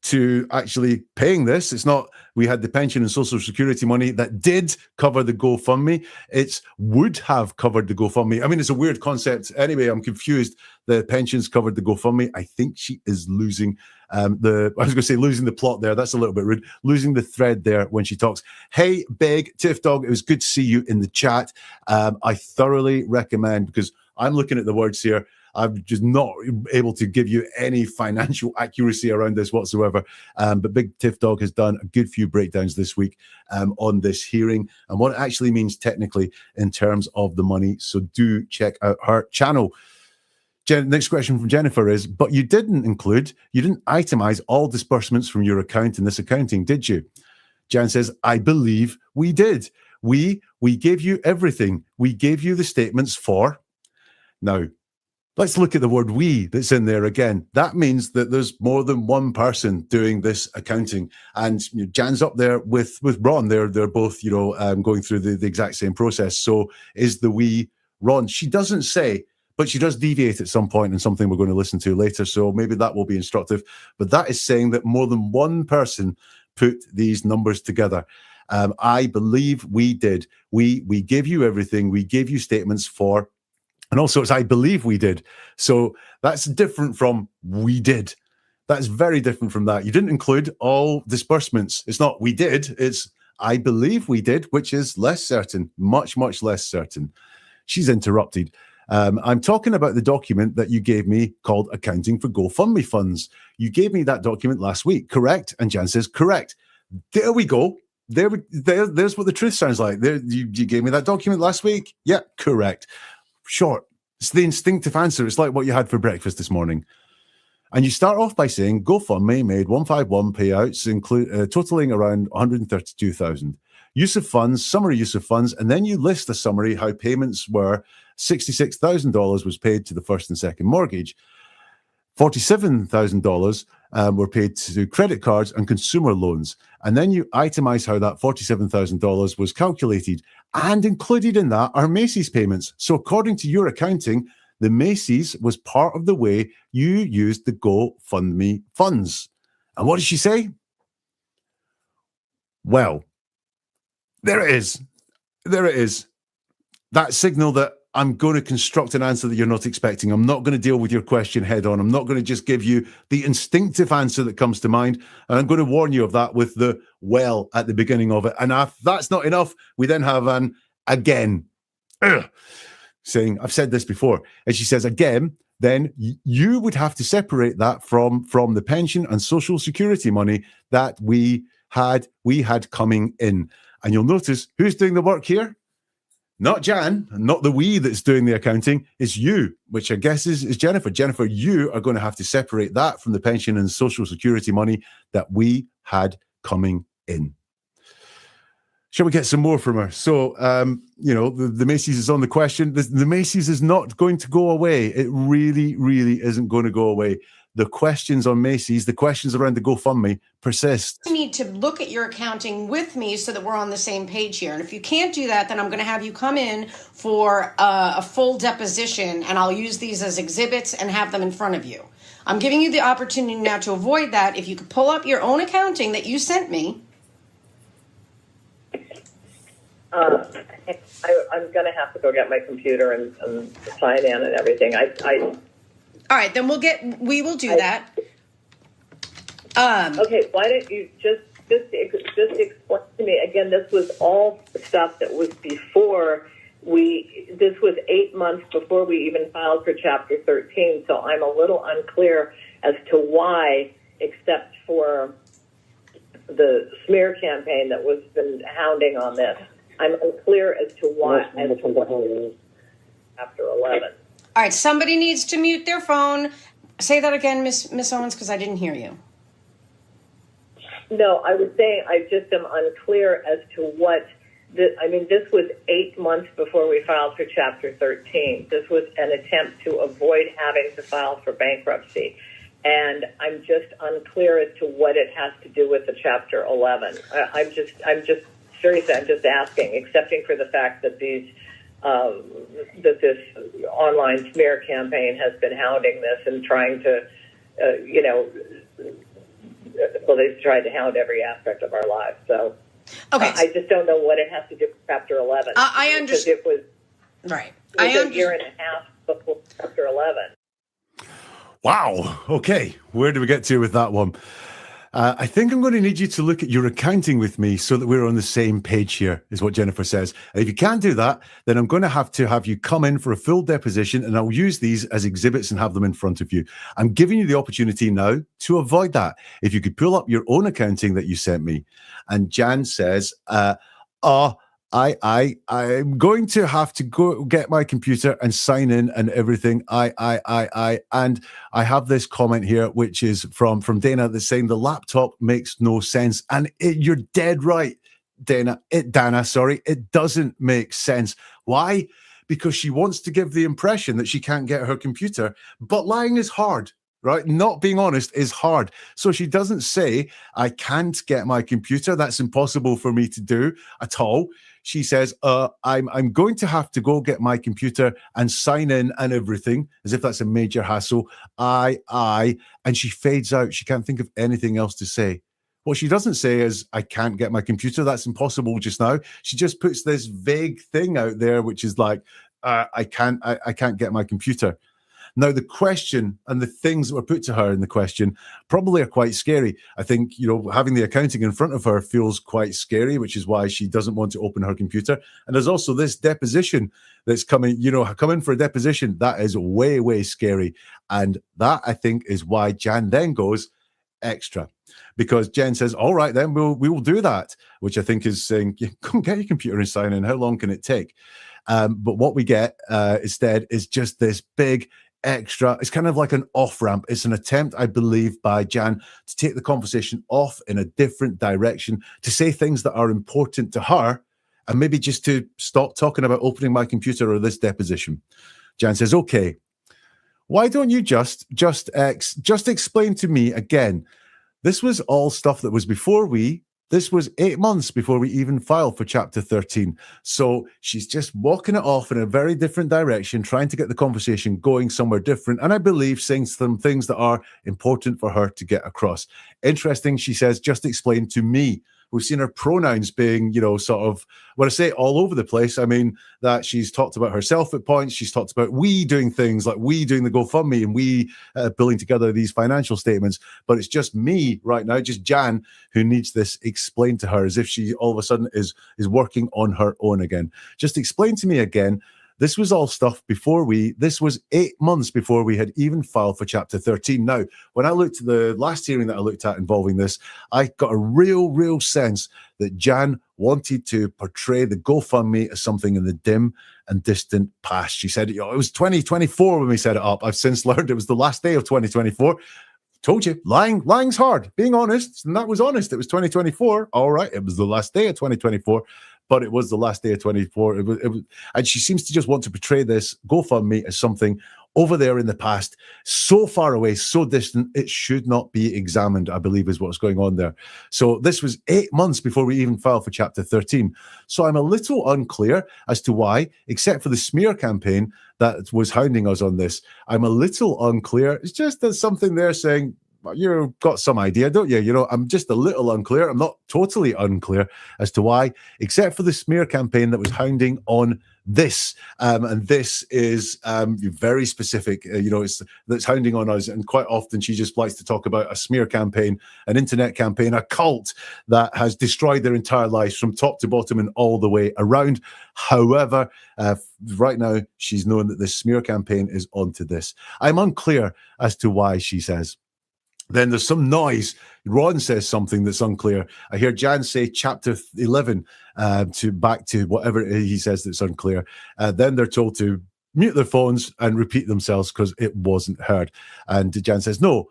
Speaker 1: to actually paying this. It's not, we had the pension and social security money that did cover the GoFundMe. It's would have covered the GoFundMe. I mean, it's a weird concept. Anyway, I'm confused. The pensions covered the GoFundMe. I think she is losing losing the plot there. That's a little bit rude. Losing the thread there when she talks. Hey, Big Tiff Dog, it was good to see you in the chat. I thoroughly recommend, because I'm looking at the words here. I'm just not able to give you any financial accuracy around this whatsoever. But Big Tiff Dog has done a good few breakdowns this week on this hearing and what it actually means technically in terms of the money. So do check out her channel. Next question from Jennifer is, but you didn't itemize all disbursements from your account in this accounting, did you? Jan says, I believe we did. We gave you everything. We gave you the statements for. Now, let's look at the word we that's in there again. That means that there's more than one person doing this accounting. And Jan's up there with Ron. They're both, going through the exact same process. So is the we Ron? She doesn't say, but she does deviate at some point, and something we're going to listen to later. So maybe that will be instructive. But that is saying that more than one person put these numbers together. I believe we did. We gave you everything. We gave you statements for. And also it's I believe we did. So that's different from we did. That's very different from that. You didn't include all disbursements. It's not we did. It's I believe we did, which is less certain, much, much less certain. She's interrupted. I'm talking about the document that you gave me called Accounting for GoFundMe Funds. You gave me that document last week, correct? And Jan says, correct. There we go. There's what the truth sounds like. You gave me that document last week? Yeah, correct. Short. It's the instinctive answer. It's like what you had for breakfast this morning. And you start off by saying GoFundMe made 151 payouts, totaling around 132,000. Use of funds, summary use of funds, and then you list a summary how payments were. $66,000 was paid to the first and second mortgage. $47,000 were paid to credit cards and consumer loans. And then you itemize how that $47,000 was calculated. And included in that are Macy's payments. So according to your accounting, the Macy's was part of the way you used the GoFundMe funds. And what did she say? Well, there it is. There it is. That signal that I'm going to construct an answer that you're not expecting. I'm not going to deal with your question head on. I'm not going to just give you the instinctive answer that comes to mind. And I'm going to warn you of that with the well at the beginning of it. And if that's not enough, we then have an again. Saying, I've said this before. And she says, again, then you would have to separate that from the pension and social security money that we had coming in. And you'll notice who's doing the work here? Not Jan, not the we that's doing the accounting, it's you, which I guess is Jennifer. Jennifer, you are going to have to separate that from the pension and social security money that we had coming in. Shall we get some more from her? So, the Macy's is on the question. The Macy's is not going to go away. It really, really isn't going to go away. The questions on Macy's, the questions around the GoFundMe persist.
Speaker 4: You need to look at your accounting with me so that we're on the same page here. And if you can't do that, then I'm going to have you come in for a full deposition, and I'll use these as exhibits and have them in front of you. I'm giving you the opportunity now to avoid that. If you could pull up your own accounting that you sent me.
Speaker 2: I'm going to have to go get my computer and sign in and everything.
Speaker 4: All right, then we will do that.
Speaker 2: Okay, why don't you just explain to me again? This was all stuff that was before this was 8 months before we even filed for Chapter 13. So I'm a little unclear as to why, except for the smear campaign that was been hounding on this. I'm unclear as to why. Chapter 11.
Speaker 4: All right, somebody needs to mute their phone. Say that again, Miss Owens, because I didn't hear you.
Speaker 2: No, I was saying I just am unclear as to what. This was 8 months before we filed for Chapter 13. This was an attempt to avoid having to file for bankruptcy, and I'm just unclear as to what it has to do with the Chapter 11. I'm just seriously, I'm just asking, excepting for the fact that that this online smear campaign has been hounding this and trying to, they've tried to hound every aspect of our lives. So
Speaker 4: okay.
Speaker 2: I just don't know what it has to do with Chapter 11.
Speaker 4: I understand.
Speaker 2: It was
Speaker 4: right.
Speaker 2: a year and a half before Chapter 11.
Speaker 1: Wow. Okay. Where do we get to with that one? I think I'm going to need you to look at your accounting with me so that we're on the same page here, is what Jennifer says. And if you can't do that, then I'm going to have you come in for a full deposition, and I'll use these as exhibits and have them in front of you. I'm giving you the opportunity now to avoid that. If you could pull up your own accounting that you sent me. And Jan says, I'm going to have to go get my computer and sign in and everything. And I have this comment here, which is from Dana, that's saying the laptop makes no sense. And you're dead right, Dana. It doesn't make sense. Why? Because she wants to give the impression that she can't get her computer, but lying is hard. Right? Not being honest is hard. So she doesn't say, I can't get my computer. That's impossible for me to do at all. She says, I'm going to have to go get my computer and sign in and everything, as if that's a major hassle. And she fades out. She can't think of anything else to say. What she doesn't say is, I can't get my computer. That's impossible just now. She just puts this vague thing out there, which is like, I can't get my computer. Now, the question and the things that were put to her in the question probably are quite scary. I think, having the accounting in front of her feels quite scary, which is why she doesn't want to open her computer. And there's also this deposition that's coming, come in for a deposition. That is way, way scary. And that, I think, is why Jan then goes extra. Because Jen says, all right, then we will do that, which I think is saying, go and get your computer and sign in. How long can it take? But what we get instead is just this big extra. It's kind of like an off-ramp. It's an attempt, I believe, by Jan to take the conversation off in a different direction, to say things that are important to her, and maybe just to stop talking about opening my computer or this deposition. Jan says, okay, why don't you just explain to me again? This was all stuff that was before we this was 8 months before we even filed for Chapter 13. So she's just walking it off in a very different direction, trying to get the conversation going somewhere different. And I believe saying some things that are important for her to get across. Interesting, she says, just explain to me. We've seen her pronouns being, sort of, when I say all over the place, I mean that she's talked about herself at points. She's talked about we doing things like we doing the GoFundMe and we pulling together these financial statements. But it's just me right now, just Jan, who needs this explained to her as if she all of a sudden is working on her own again. Just explain to me again. This was all stuff this was 8 months before we had even filed for Chapter 13. Now, when I looked at the last hearing that I looked at involving this, I got a real sense that Jan wanted to portray the GoFundMe as something in the dim and distant past. She said, it was 2024 when we set it up. I've since learned it was the last day of 2024. Told you, lying's hard. Being honest, and that was honest. It was 2024. All right, it was the last day of 2024. But it was the last day of 24. It was, and she seems to just want to portray this GoFundMe as something over there in the past, so far away, so distant, it should not be examined, I believe is what's going on there. So this was 8 months before we even filed for Chapter 13. So I'm a little unclear as to why, except for the smear campaign that was hounding us on this. I'm a little unclear. It's just there's something there saying, you've got some idea, don't you? I'm just a little unclear. I'm not totally unclear as to why, except for the smear campaign that was hounding on this. And this is very specific, that's hounding on us. And quite often she just likes to talk about a smear campaign, an internet campaign, a cult that has destroyed their entire lives from top to bottom and all the way around. However, right now she's known that this smear campaign is onto this. I'm unclear as to why, she says. Then there's some noise. Ron says something that's unclear. I hear Jan say Chapter 11 back to whatever he says that's unclear. Then they're told to mute their phones and repeat themselves because it wasn't heard. And Jan says, no,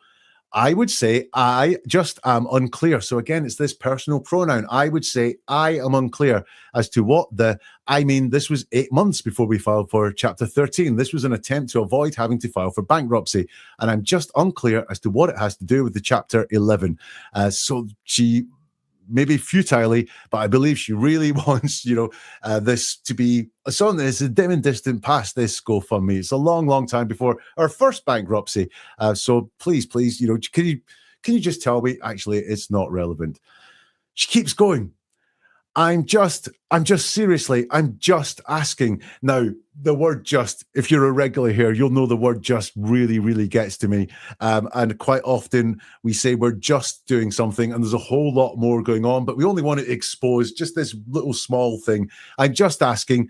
Speaker 1: I would say I just am unclear. So again, it's this personal pronoun. I would say I am unclear as to this was 8 months before we filed for Chapter 13. This was an attempt to avoid having to file for bankruptcy. And I'm just unclear as to what it has to do with the Chapter 11. So she, maybe futilely, but I believe she really wants, this to be something that's a dim and distant past, this GoFundMe. It's a long time before our first bankruptcy. So please, can you just tell me, actually, it's not relevant. She keeps going. I'm just asking. Now, the word just, if you're a regular here, you'll know the word just really gets to me. And quite often we say we're just doing something and there's a whole lot more going on, but we only want to expose just this little small thing. I'm just asking,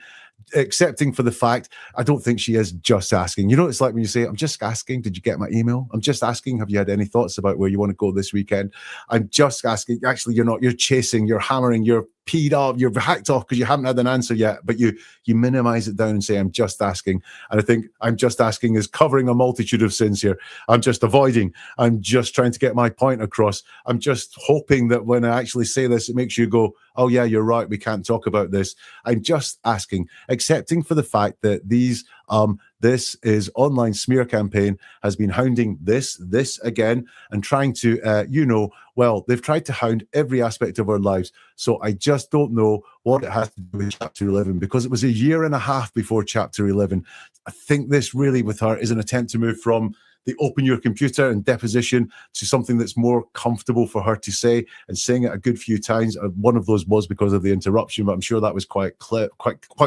Speaker 1: accepting for the fact, I don't think she is just asking. It's like when you say, I'm just asking, did you get my email? I'm just asking, have you had any thoughts about where you want to go this weekend? I'm just asking. Actually, you're not. You're chasing, you're hammering, you're peed off, you're hacked off because you haven't had an answer yet, but you minimize it down and say, I'm just asking. And I think I'm just asking is covering a multitude of sins here. I'm just avoiding. I'm just trying to get my point across. I'm just hoping that when I actually say this, it makes you go, oh yeah, you're right, we can't talk about this. I'm just asking, accepting for the fact that this is online smear campaign has been hounding this again and trying to, they've tried to hound every aspect of our lives. So I just don't know what it has to do with Chapter 11 because it was a year and a half before Chapter 11. I think this really with her is an attempt to move from the open your computer and deposition to something that's more comfortable for her to say, and saying it a good few times. One of those was because of the interruption, but I'm sure that was quite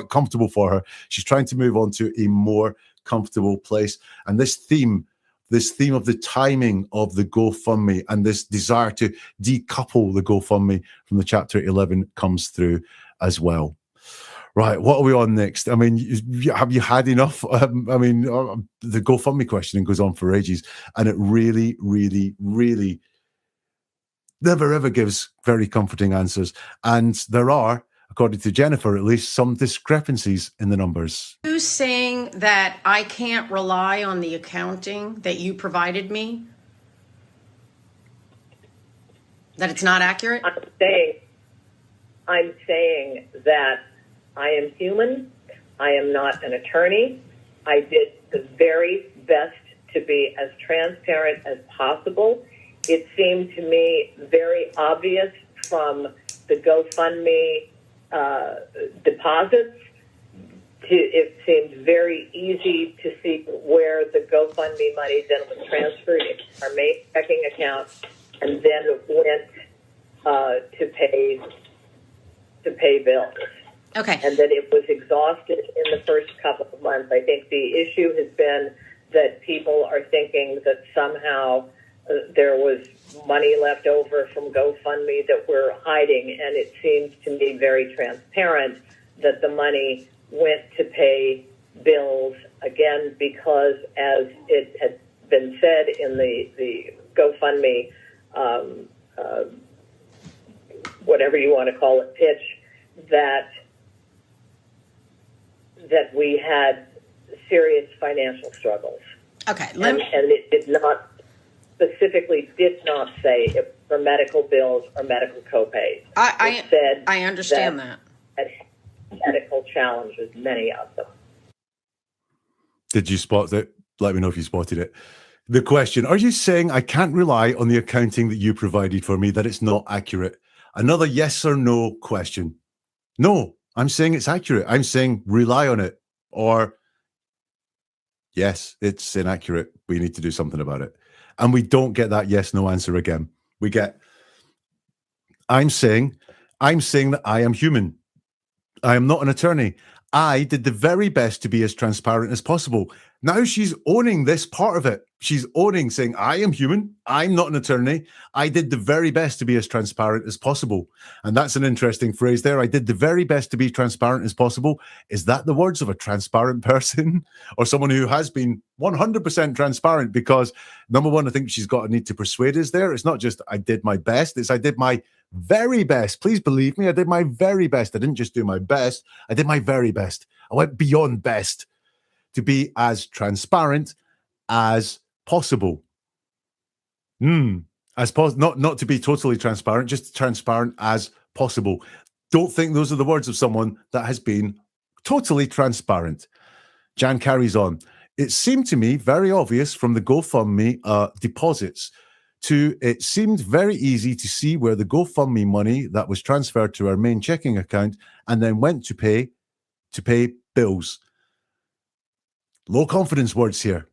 Speaker 1: comfortable for her. She's trying to move on to a more comfortable place. And this theme of the timing of the GoFundMe and this desire to decouple the GoFundMe from the Chapter 11 comes through as well. Right, what are we on next? I mean, have you had enough? The GoFundMe questioning goes on for ages, and it really never ever gives very comforting answers. And there are, according to Jennifer at least, some discrepancies in the numbers.
Speaker 4: Who's saying that I can't rely on the accounting that you provided me? That it's not accurate?
Speaker 2: I'm saying that I am human. I am not an attorney. I did the very best to be as transparent as possible. It seemed to me very obvious from the GoFundMe deposits. It seemed very easy to see where the GoFundMe money then was transferred into our main checking account and then went to pay bills.
Speaker 4: Okay.
Speaker 2: And that it was exhausted in the first couple of months. I think the issue has been that people are thinking that somehow there was money left over from GoFundMe that we're hiding, and it seems to me very transparent that the money went to pay bills, again, because as it had been said in the GoFundMe, whatever you want to call it, pitch, that we had serious financial struggles.
Speaker 4: Okay.
Speaker 2: And it did not say it for medical bills or medical copays. It said
Speaker 4: I understand that.
Speaker 2: Medical challenges, many of them.
Speaker 1: Did you spot it? Let me know if you spotted it. The question, are you saying I can't rely on the accounting that you provided for me, that it's not accurate? Another yes or no question. No, I'm saying it's accurate. I'm saying rely on it. Or yes, it's inaccurate. We need to do something about it. And we don't get that yes, no answer again. We get, I'm saying that I am human. I am not an attorney. I did the very best to be as transparent as possible. Now she's owning this part of it. She's owning, saying, I am human. I'm not an attorney. I did the very best to be as transparent as possible. And that's an interesting phrase there. I did the very best to be transparent as possible. Is that the words of a transparent person or someone who has been 100% transparent? Because number one, I think she's got a need to persuade us there. It's not just I did my best. It's I did my very best. Please believe me. I did my very best. I didn't just do my best. I did my very best. I went beyond best to be as transparent as possible. Not to be totally transparent, just transparent as possible. Don't think those are the words of someone that has been totally transparent. Jan carries on. It seemed to me very obvious from the GoFundMe deposits it seemed very easy to see where the GoFundMe money that was transferred to our main checking account and then went to pay bills. Low confidence words here.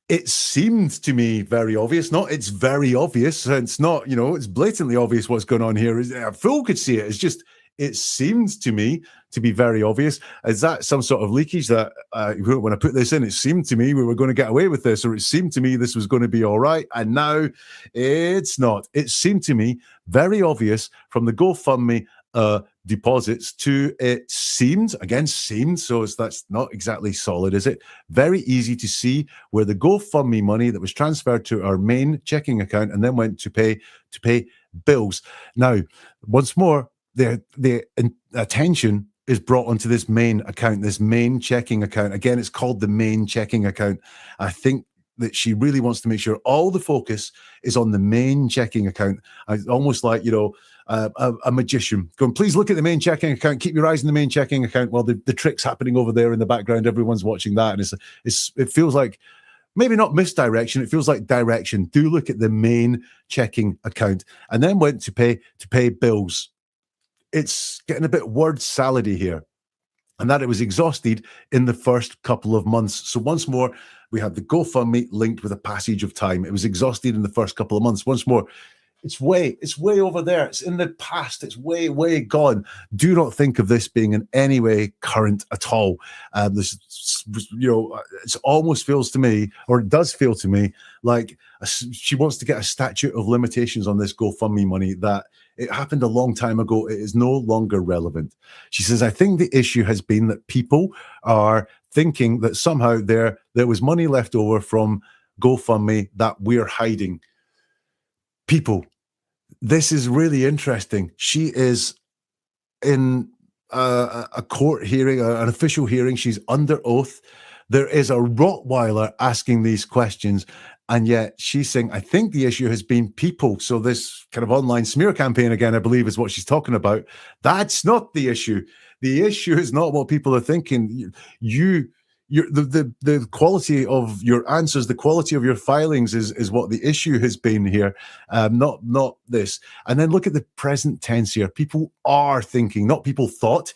Speaker 1: It seemed to me very obvious. Not it's very obvious. It's not, it's blatantly obvious what's going on here. A fool could see it. It's just, it seemed to me to be very obvious. Is that some sort of leakage that when I put this in, it seemed to me we were going to get away with this, or it seemed to me this was going to be all right, and now it's not. It seemed to me very obvious from the GoFundMe deposits to it seemed, so that's not exactly solid, is it? Very easy to see where the GoFundMe money that was transferred to our main checking account and then went to pay bills. Now, once more, the attention is brought onto this main account, this main checking account. Again, it's called the main checking account. I think that she really wants to make sure all the focus is on the main checking account. Almost like, a magician going, please look at the main checking account, keep your eyes on the main checking account while the trick's happening over there in the background. Everyone's watching that. And it feels like maybe not misdirection. It feels like direction. Do look at the main checking account, and then went to pay bills. It's getting a bit word salady here, and that it was exhausted in the first couple of months. So once more, we have the GoFundMe linked with a passage of time. It was exhausted in the first couple of months. Once more, it's way over there. It's in the past. It's way gone. Do not think of this being in any way current at all. It almost feels to me, or it does feel to me, like she wants to get a statute of limitations on this GoFundMe money, that it happened a long time ago. It is no longer relevant. She says, I think the issue has been that people are thinking that somehow there was money left over from GoFundMe that we're hiding. People, this is really interesting. She is in a court hearing, an official hearing. She's under oath. There is a Rottweiler asking these questions. And yet she's saying, I think the issue has been people. So this kind of online smear campaign, again, I believe is what she's talking about. That's not the issue. The issue is not what people are thinking. You the quality of your answers, the quality of your filings is what the issue has been here, not this. And then look at the present tense here. People are thinking, not people thought.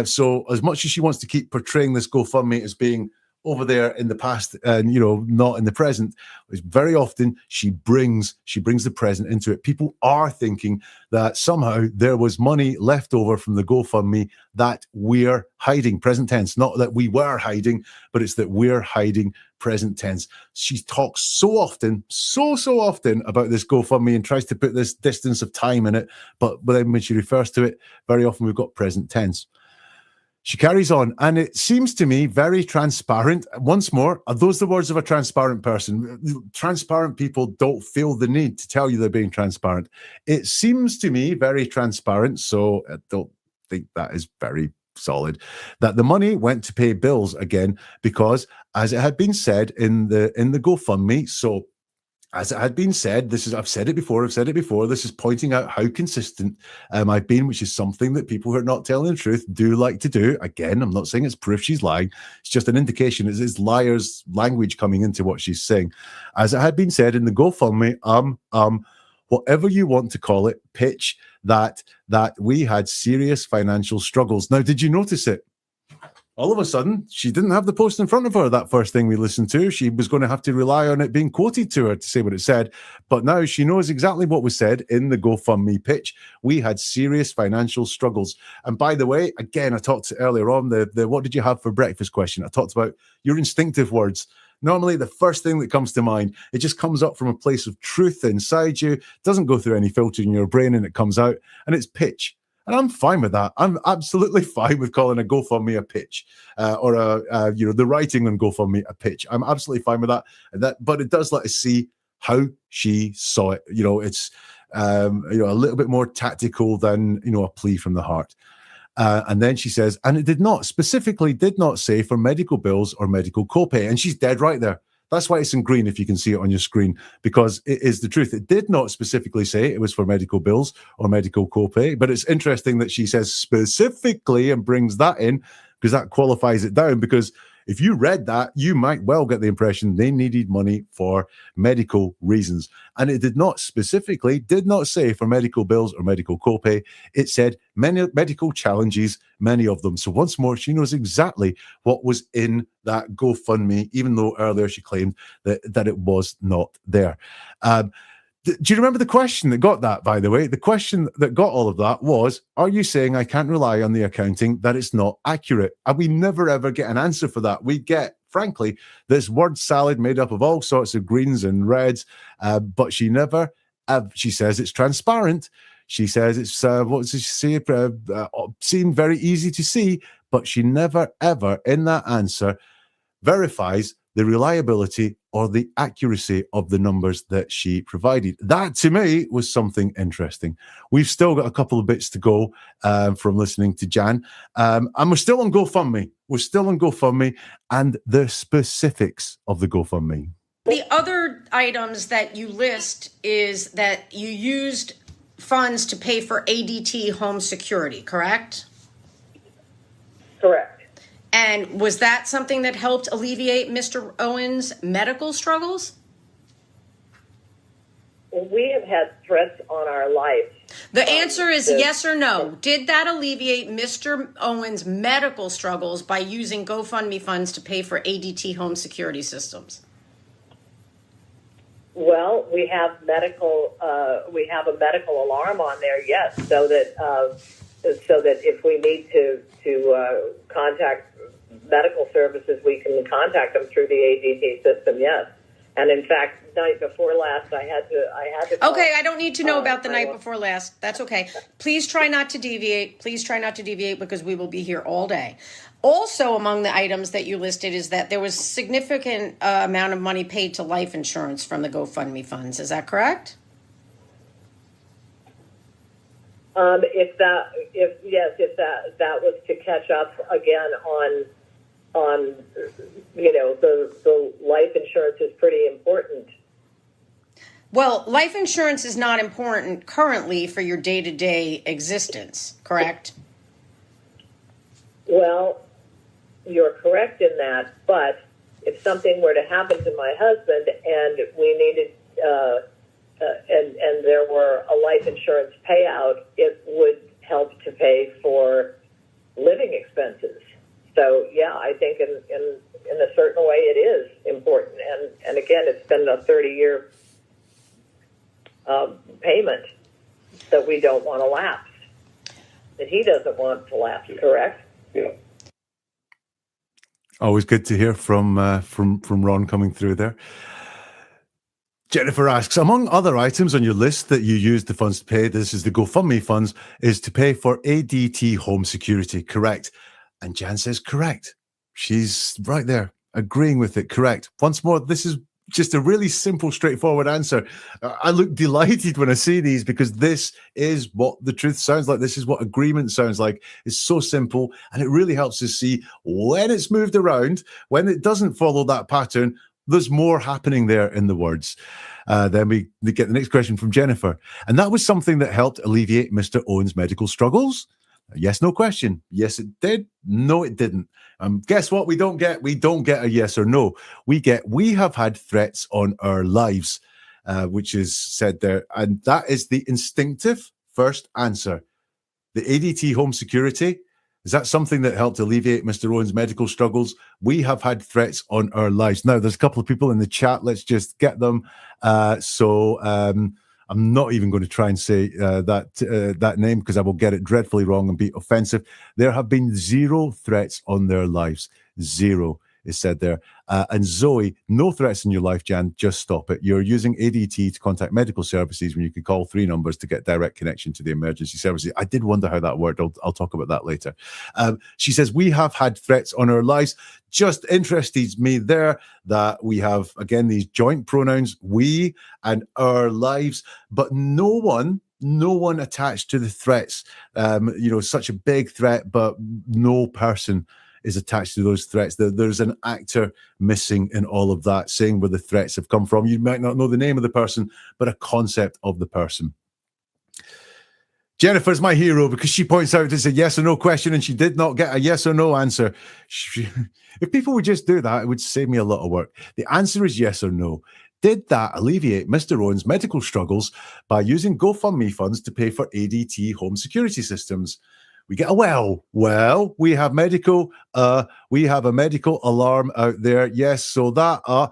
Speaker 1: So as much as she wants to keep portraying this GoFundMe as being over there in the past and not in the present, very often she brings the present into it. People are thinking that somehow there was money left over from the GoFundMe that we're hiding, present tense, not that we were hiding, but it's that we're hiding, present tense. She talks so often about this GoFundMe and tries to put this distance of time in it, but then when she refers to it, very often we've got present tense. She carries on, and it seems to me very transparent. Once more, are those the words of a transparent person? Transparent people don't feel the need to tell you they're being transparent. It seems to me very transparent, so I don't think that is very solid, that the money went to pay bills again because, as it had been said in the GoFundMe, so as it had been said, I've said it before, this is pointing out how consistent I've been, which is something that people who are not telling the truth do like to do. Again, I'm not saying it's proof she's lying. It's just an indication. It's liar's language coming into what she's saying. As it had been said in the GoFundMe, whatever you want to call it, pitch that we had serious financial struggles. Now, did you notice it? All of a sudden, she didn't have the post in front of her, that first thing we listened to. She was going to have to rely on it being quoted to her to say what it said. But now she knows exactly what was said in the GoFundMe pitch. We had serious financial struggles. And by the way, again, I talked earlier on, the what did you have for breakfast question. I talked about your instinctive words. Normally, the first thing that comes to mind, it just comes up from a place of truth inside you, doesn't go through any filter in your brain, and it comes out, and it's pitch. And I'm fine with that. I'm absolutely fine with calling a GoFundMe a pitch, or the writing on GoFundMe a pitch. I'm absolutely fine with that. But it does let us see how she saw it. It's a little bit more tactical than a plea from the heart. And then she says, and it did not say for medical bills or medical copay. And she's dead right there. That's why it's in green, if you can see it on your screen, because it is the truth. It did not specifically say it was for medical bills or medical copay, but it's interesting that she says specifically and brings that in because that qualifies it down. Because if you read that, you might well get the impression they needed money for medical reasons. And it did not say for medical bills or medical copay. It said many medical challenges, many of them. So once more, she knows exactly what was in that GoFundMe, even though earlier she claimed that it was not there. Do you remember the question that got that, by the way? The question that got all of that was, are you saying I can't rely on the accounting, that it's not accurate? And we never, ever get an answer for that. We get, frankly, this word salad made up of all sorts of greens and reds, but she never, she says it's transparent. She says it's, what does she say, seemed very easy to see, but she never, ever, in that answer, verifies the reliability or the accuracy of the numbers that she provided. That, to me, was something interesting. We've still got a couple of bits to go from listening to Jan. And we're still on GoFundMe. And the specifics of the GoFundMe.
Speaker 4: The other items that you list is that you used funds to pay for ADT home security, correct?
Speaker 2: Correct.
Speaker 4: And was that something that helped alleviate Mr. Owens' medical struggles?
Speaker 2: We have had threats on our life.
Speaker 4: The answer is yes or no. Did that alleviate Mr. Owens' medical struggles by using GoFundMe funds to pay for ADT home security systems?
Speaker 2: Well, we have a medical alarm on there, yes, so that if we need to contact medical services, we can contact them through the ADT system, yes. And in fact, night before last, I had to call,
Speaker 4: okay, I don't need to know about the night before last. That's okay. Please try not to deviate. Because we will be here all day. Also, among the items that you listed is that there was significant amount of money paid to life insurance from the GoFundMe funds. Is that correct?
Speaker 2: If that was to catch up again on the life insurance is pretty important.
Speaker 4: Well, life insurance is not important currently for your day-to-day existence, correct?
Speaker 2: Well, you're correct in that, but if something were to happen to my husband and we needed, and there were a life insurance payout, it would help to pay for living expenses. So, yeah, I think in a certain way it is important. And again, it's been a 30-year payment that we don't want to lapse, that he doesn't want to lapse, correct?
Speaker 3: Yeah.
Speaker 1: Always good to hear from Ron coming through there. Jennifer asks, among other items on your list that you used the funds to pay, this is the GoFundMe funds, is to pay for ADT home security, correct? And Jan says, correct. She's right there, agreeing with it, correct. Once more, this is just a really simple, straightforward answer. I look delighted when I see these because this is what the truth sounds like. This is what agreement sounds like. It's so simple, and it really helps us see when it's moved around, when it doesn't follow that pattern, there's more happening there in the words. Then we get the next question from Jennifer. And that was something that helped alleviate Mr. Owens' medical struggles? Yes, no question. Yes, it did. No, it didn't. Guess what we don't get? We don't get a yes or no. We have had threats on our lives, which is said there. And that is the instinctive first answer. The ADT home security, is that something that helped alleviate Mr. Owens' medical struggles? We have had threats on our lives. Now, there's a couple of people in the chat. Let's just get them. I'm not even going to try and say that name because I will get it dreadfully wrong and be offensive. There have been 0 threats on their lives. 0 is said there. And Zoe, no threats in your life, Jan. Just stop it. You're using ADT to contact medical services when you could call 3 numbers to get direct connection to the emergency services. I did wonder how that worked. I'll talk about that later. She says, we have had threats on our lives. Just interested me there that we have, again, these joint pronouns, we and our lives, but no one attached to the threats. Such a big threat, but no person is attached to those threats. There's an actor missing in all of that, saying where the threats have come from. You might not know the name of the person, but a concept of the person. Jennifer's my hero because she points out it's a yes or no question and she did not get a yes or no answer. If people would just do that, it would save me a lot of work. The answer is yes or no. Did that alleviate Mr. Owens' medical struggles by using GoFundMe funds to pay for ADT home security systems? We get a well, we have a medical alarm out there. Yes, so that,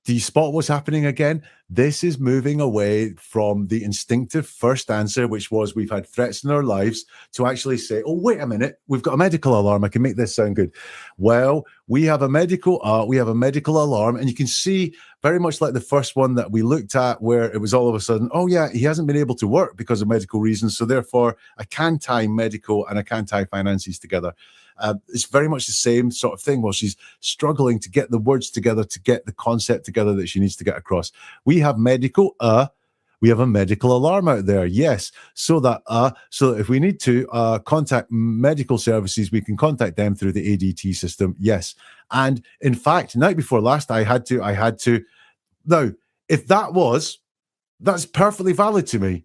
Speaker 1: do you spot what's happening again? This is moving away from the instinctive first answer, which was we've had threats in our lives, to actually say, oh, wait a minute, we've got a medical alarm. I can make this sound good. Well, we have a medical alarm, and you can see very much like the first one that we looked at where it was all of a sudden, oh yeah, he hasn't been able to work because of medical reasons. So therefore I can tie medical and I can tie finances together. It's very much the same sort of thing. Well, she's struggling to get the words together, to get the concept together that she needs to get across. We have a medical alarm out there. Yes. So that if we need to contact medical services, we can contact them through the ADT system. Yes. And in fact, night before last, I had to. Now, if that's perfectly valid to me.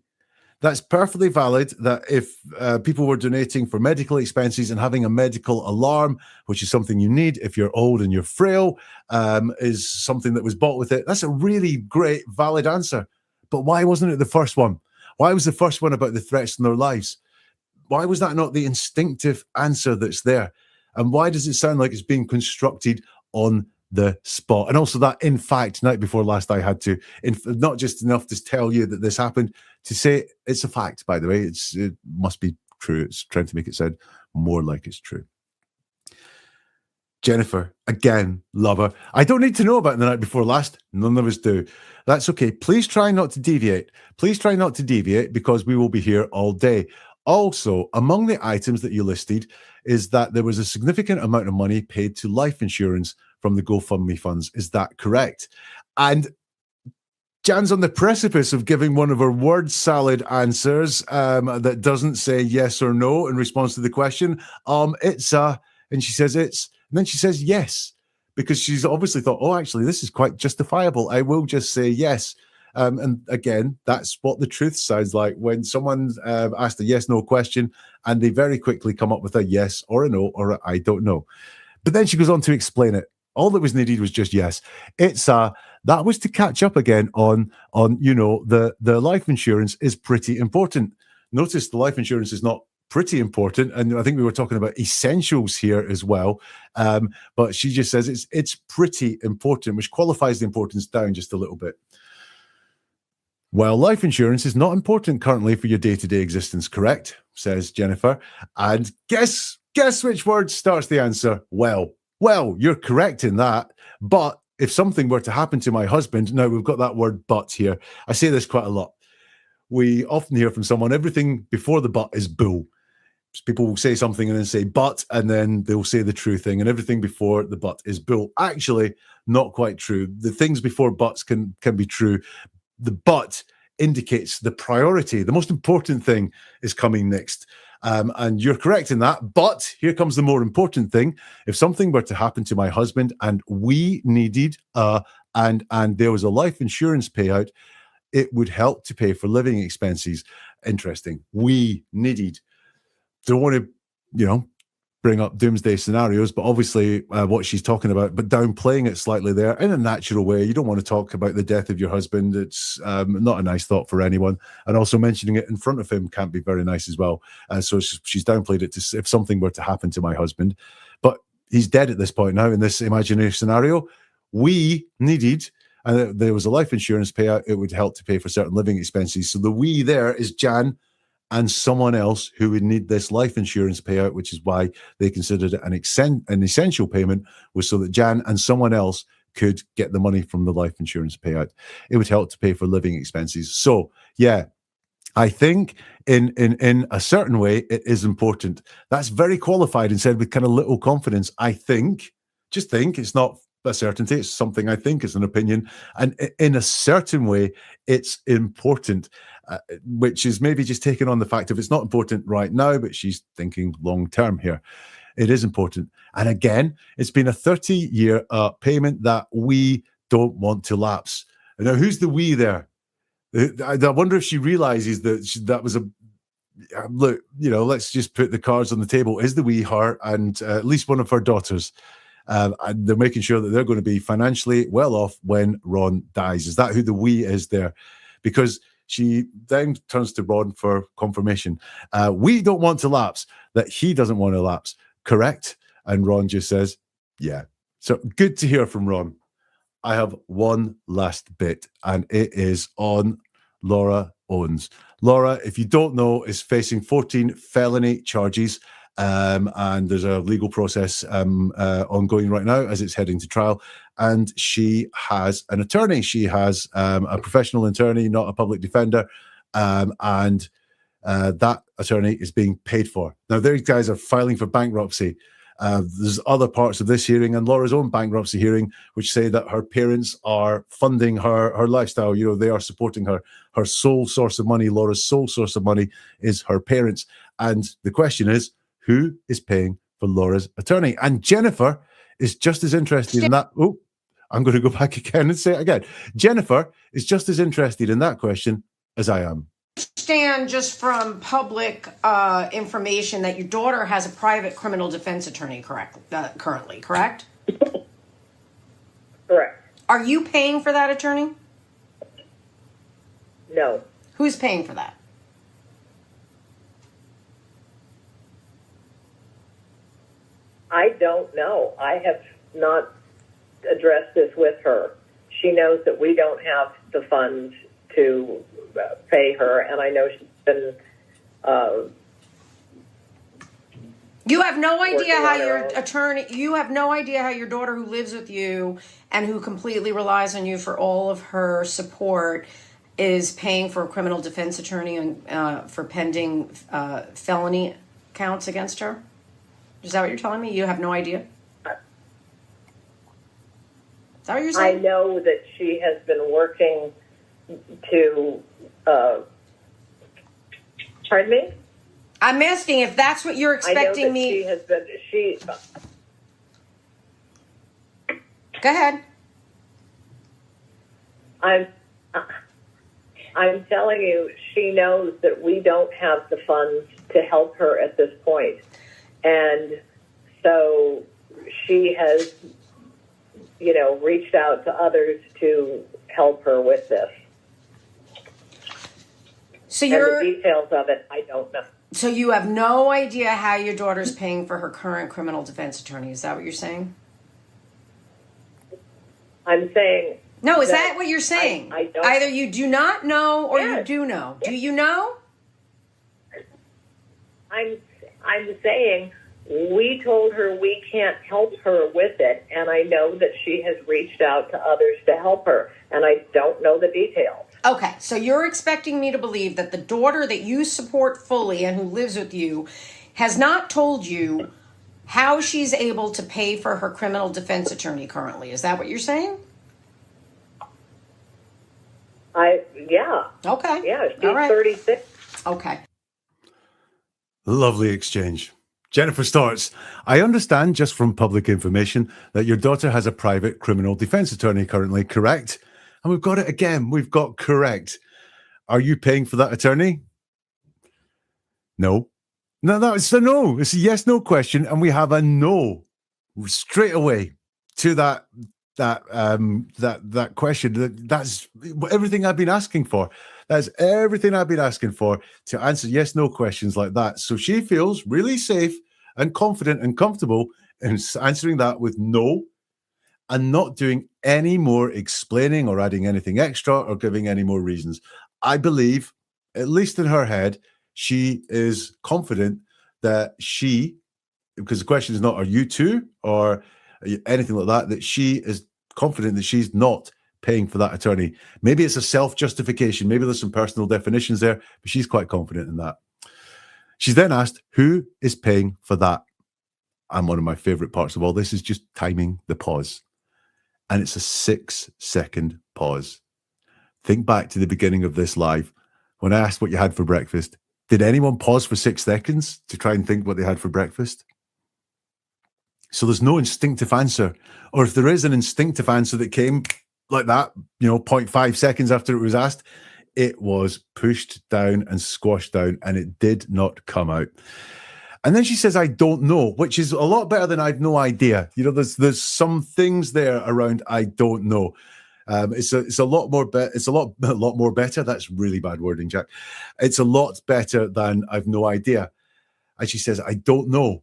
Speaker 1: That's perfectly valid that if people were donating for medical expenses and having a medical alarm, which is something you need if you're old and you're frail, is something that was bought with it. That's a really great, valid answer. But why wasn't it the first one? Why was the first one about the threats in their lives? Why was that not the instinctive answer that's there? And why does it sound like it's being constructed on the spot? And also that, in fact, night before last, I had to, not just enough to tell you that this happened, to say it's a fact, by the way. It must be true. It's trying to make it sound more like it's true. Jennifer, again, love her. I don't need to know about the night before last. None of us do. That's okay. Please try not to deviate. Please try not to deviate because we will be here all day. Also, among the items that you listed is that there was a significant amount of money paid to life insurance from the GoFundMe funds. Is that correct? And Jan's on the precipice of giving one of her word salad answers that doesn't say yes or no in response to the question. And she says it's, and then she says yes, because she's obviously thought, oh, actually, this is quite justifiable. I will just say yes. And again, that's what the truth sounds like when someone's asked a yes/no question and they very quickly come up with a yes or a no or a I don't know. But then she goes on to explain it. All that was needed was just yes. It's that was to catch up again on the life insurance is pretty important. Notice the life insurance is not pretty important, and I think we were talking about essentials here as well. But she just says it's pretty important, which qualifies the importance down just a little bit. Well, life insurance is not important currently for your day-to-day existence, correct? Says Jennifer. And guess which word starts the answer? Well, you're correct in that. But if something were to happen to my husband, now we've got that word but here. I say this quite a lot. We often hear from someone, everything before the but is bull. People will say something and then say but, and then they'll say the true thing, and everything before the but is bull. Actually, not quite true. The things before buts can be true. The but indicates the priority. The most important thing is coming next. And you're correct in that. But here comes the more important thing. If something were to happen to my husband and we needed and there was a life insurance payout, it would help to pay for living expenses. Interesting. We needed. Don't want to, bring up doomsday scenarios, but obviously what she's talking about, but downplaying it slightly there in a natural way. You don't want to talk about the death of your husband. It's not a nice thought for anyone. And also mentioning it in front of him can't be very nice as well. So she's downplayed it to if something were to happen to my husband. But he's dead at this point now in this imaginary scenario. We needed, and there was a life insurance payout. It would help to pay for certain living expenses. So the we there is Jan and someone else who would need this life insurance payout, which is why they considered it an essential payment, was so that Jan and someone else could get the money from the life insurance payout. It would help to pay for living expenses. So, yeah, I think in a certain way, it is important. That's very qualified and said with kind of little confidence. I think, just think, it's not a certainty. It's something I think is an opinion. And in a certain way, it's important. Which is maybe just taking on the fact of it's not important right now, but she's thinking long term here. It is important. And again, it's been a 30-year payment that we don't want to lapse. And now, who's the we there? I wonder if she realizes that that was a look, let's just put the cards on the table. Is the we her and at least one of her daughters? And they're making sure that they're going to be financially well off when Ron dies. Is that who the we is there? Because she then turns to Ron for confirmation. We don't want to lapse, that he doesn't want to lapse. Correct? And Ron just says, yeah. So good to hear from Ron. I have one last bit, and it is on Laura Owens. Laura, if you don't know, is facing 14 felony charges. And there's a legal process ongoing right now as it's heading to trial. And she has an attorney. She has a professional attorney, not a public defender. And that attorney is being paid for. Now, these guys are filing for bankruptcy. There's other parts of this hearing and Laura's own bankruptcy hearing, which say that her parents are funding her lifestyle. They are supporting her. Her sole source of money, Laura's sole source of money is her parents. And the question is, who is paying for Laura's attorney? And Jennifer is just as interested in that. Oh, I'm going to go back again and say it again. Jennifer is just as interested in that question as I am.
Speaker 4: Understand just from public information that your daughter has a private criminal defense attorney currently, correct?
Speaker 2: Correct.
Speaker 4: Are you paying for that attorney?
Speaker 2: No.
Speaker 4: Who's paying for that?
Speaker 2: I don't know. I have not addressed this with her. She knows that we don't have the funds to pay her, and I know she's been.
Speaker 4: You have no idea how your attorney. You have no idea how your daughter, who lives with you and who completely relies on you for all of her support, is paying for a criminal defense attorney and for pending felony counts against her. Is that what you're telling me? You have no idea? Is that what you're saying?
Speaker 2: I know that she has been working to, pardon me?
Speaker 4: I'm asking if that's what you're expecting me.
Speaker 2: She has been,
Speaker 4: Go ahead.
Speaker 2: I'm telling you, she knows that we don't have the funds to help her at this point. And so she has, reached out to others to help her with this.
Speaker 4: So
Speaker 2: and the details of it, I don't know.
Speaker 4: So you have no idea how your daughter's paying for her current criminal defense attorney. Is that what you're saying?
Speaker 2: I'm saying...
Speaker 4: No, is that what you're saying?
Speaker 2: I don't...
Speaker 4: Either you do not know or
Speaker 2: Yes.
Speaker 4: you do know. Do you know?
Speaker 2: I'm saying we told her we can't help her with it, and I know that she has reached out to others to help her, and I don't know the details.
Speaker 4: Okay, so you're expecting me to believe that the daughter that you support fully and who lives with you has not told you how she's able to pay for her criminal defense attorney currently. Is that what you're saying?
Speaker 2: Yeah.
Speaker 4: Okay.
Speaker 2: Yeah, she's
Speaker 4: All right.
Speaker 2: 36.
Speaker 4: Okay.
Speaker 1: Lovely exchange. Jennifer starts, I understand just from public information that your daughter has a private criminal defense attorney currently, correct? And we've got it again. We've got correct. Are you paying for that attorney? No. No, it's a no. It's a yes/no question, and we have a no straight away to that question. That's everything I've been asking for. That's everything I've been asking for, to answer yes/no questions like that. So she feels really safe and confident and comfortable in answering that with no, and not doing any more explaining or adding anything extra or giving any more reasons. I believe, at least in her head, she is confident that she, because the question is not, are you too, or anything like that, that she is confident that she's not paying for that attorney. Maybe it's a self-justification. Maybe there's some personal definitions there, but she's quite confident in that. She's then asked, who is paying for that? And one of my favorite parts of all this is just timing the pause. And it's a 6-second pause. Think back to the beginning of this live. When I asked what you had for breakfast, did anyone pause for 6 seconds to try and think what they had for breakfast? So there's no instinctive answer. Or if there is an instinctive answer that came like that, 0.5 seconds after it was asked, it was pushed down and squashed down, and it did not come out. And then she says, I don't know, which is a lot better than I've no idea. There's some things there around I don't know. It's a lot more better. That's really bad wording, Jack. It's a lot better than I've no idea. And she says, I don't know.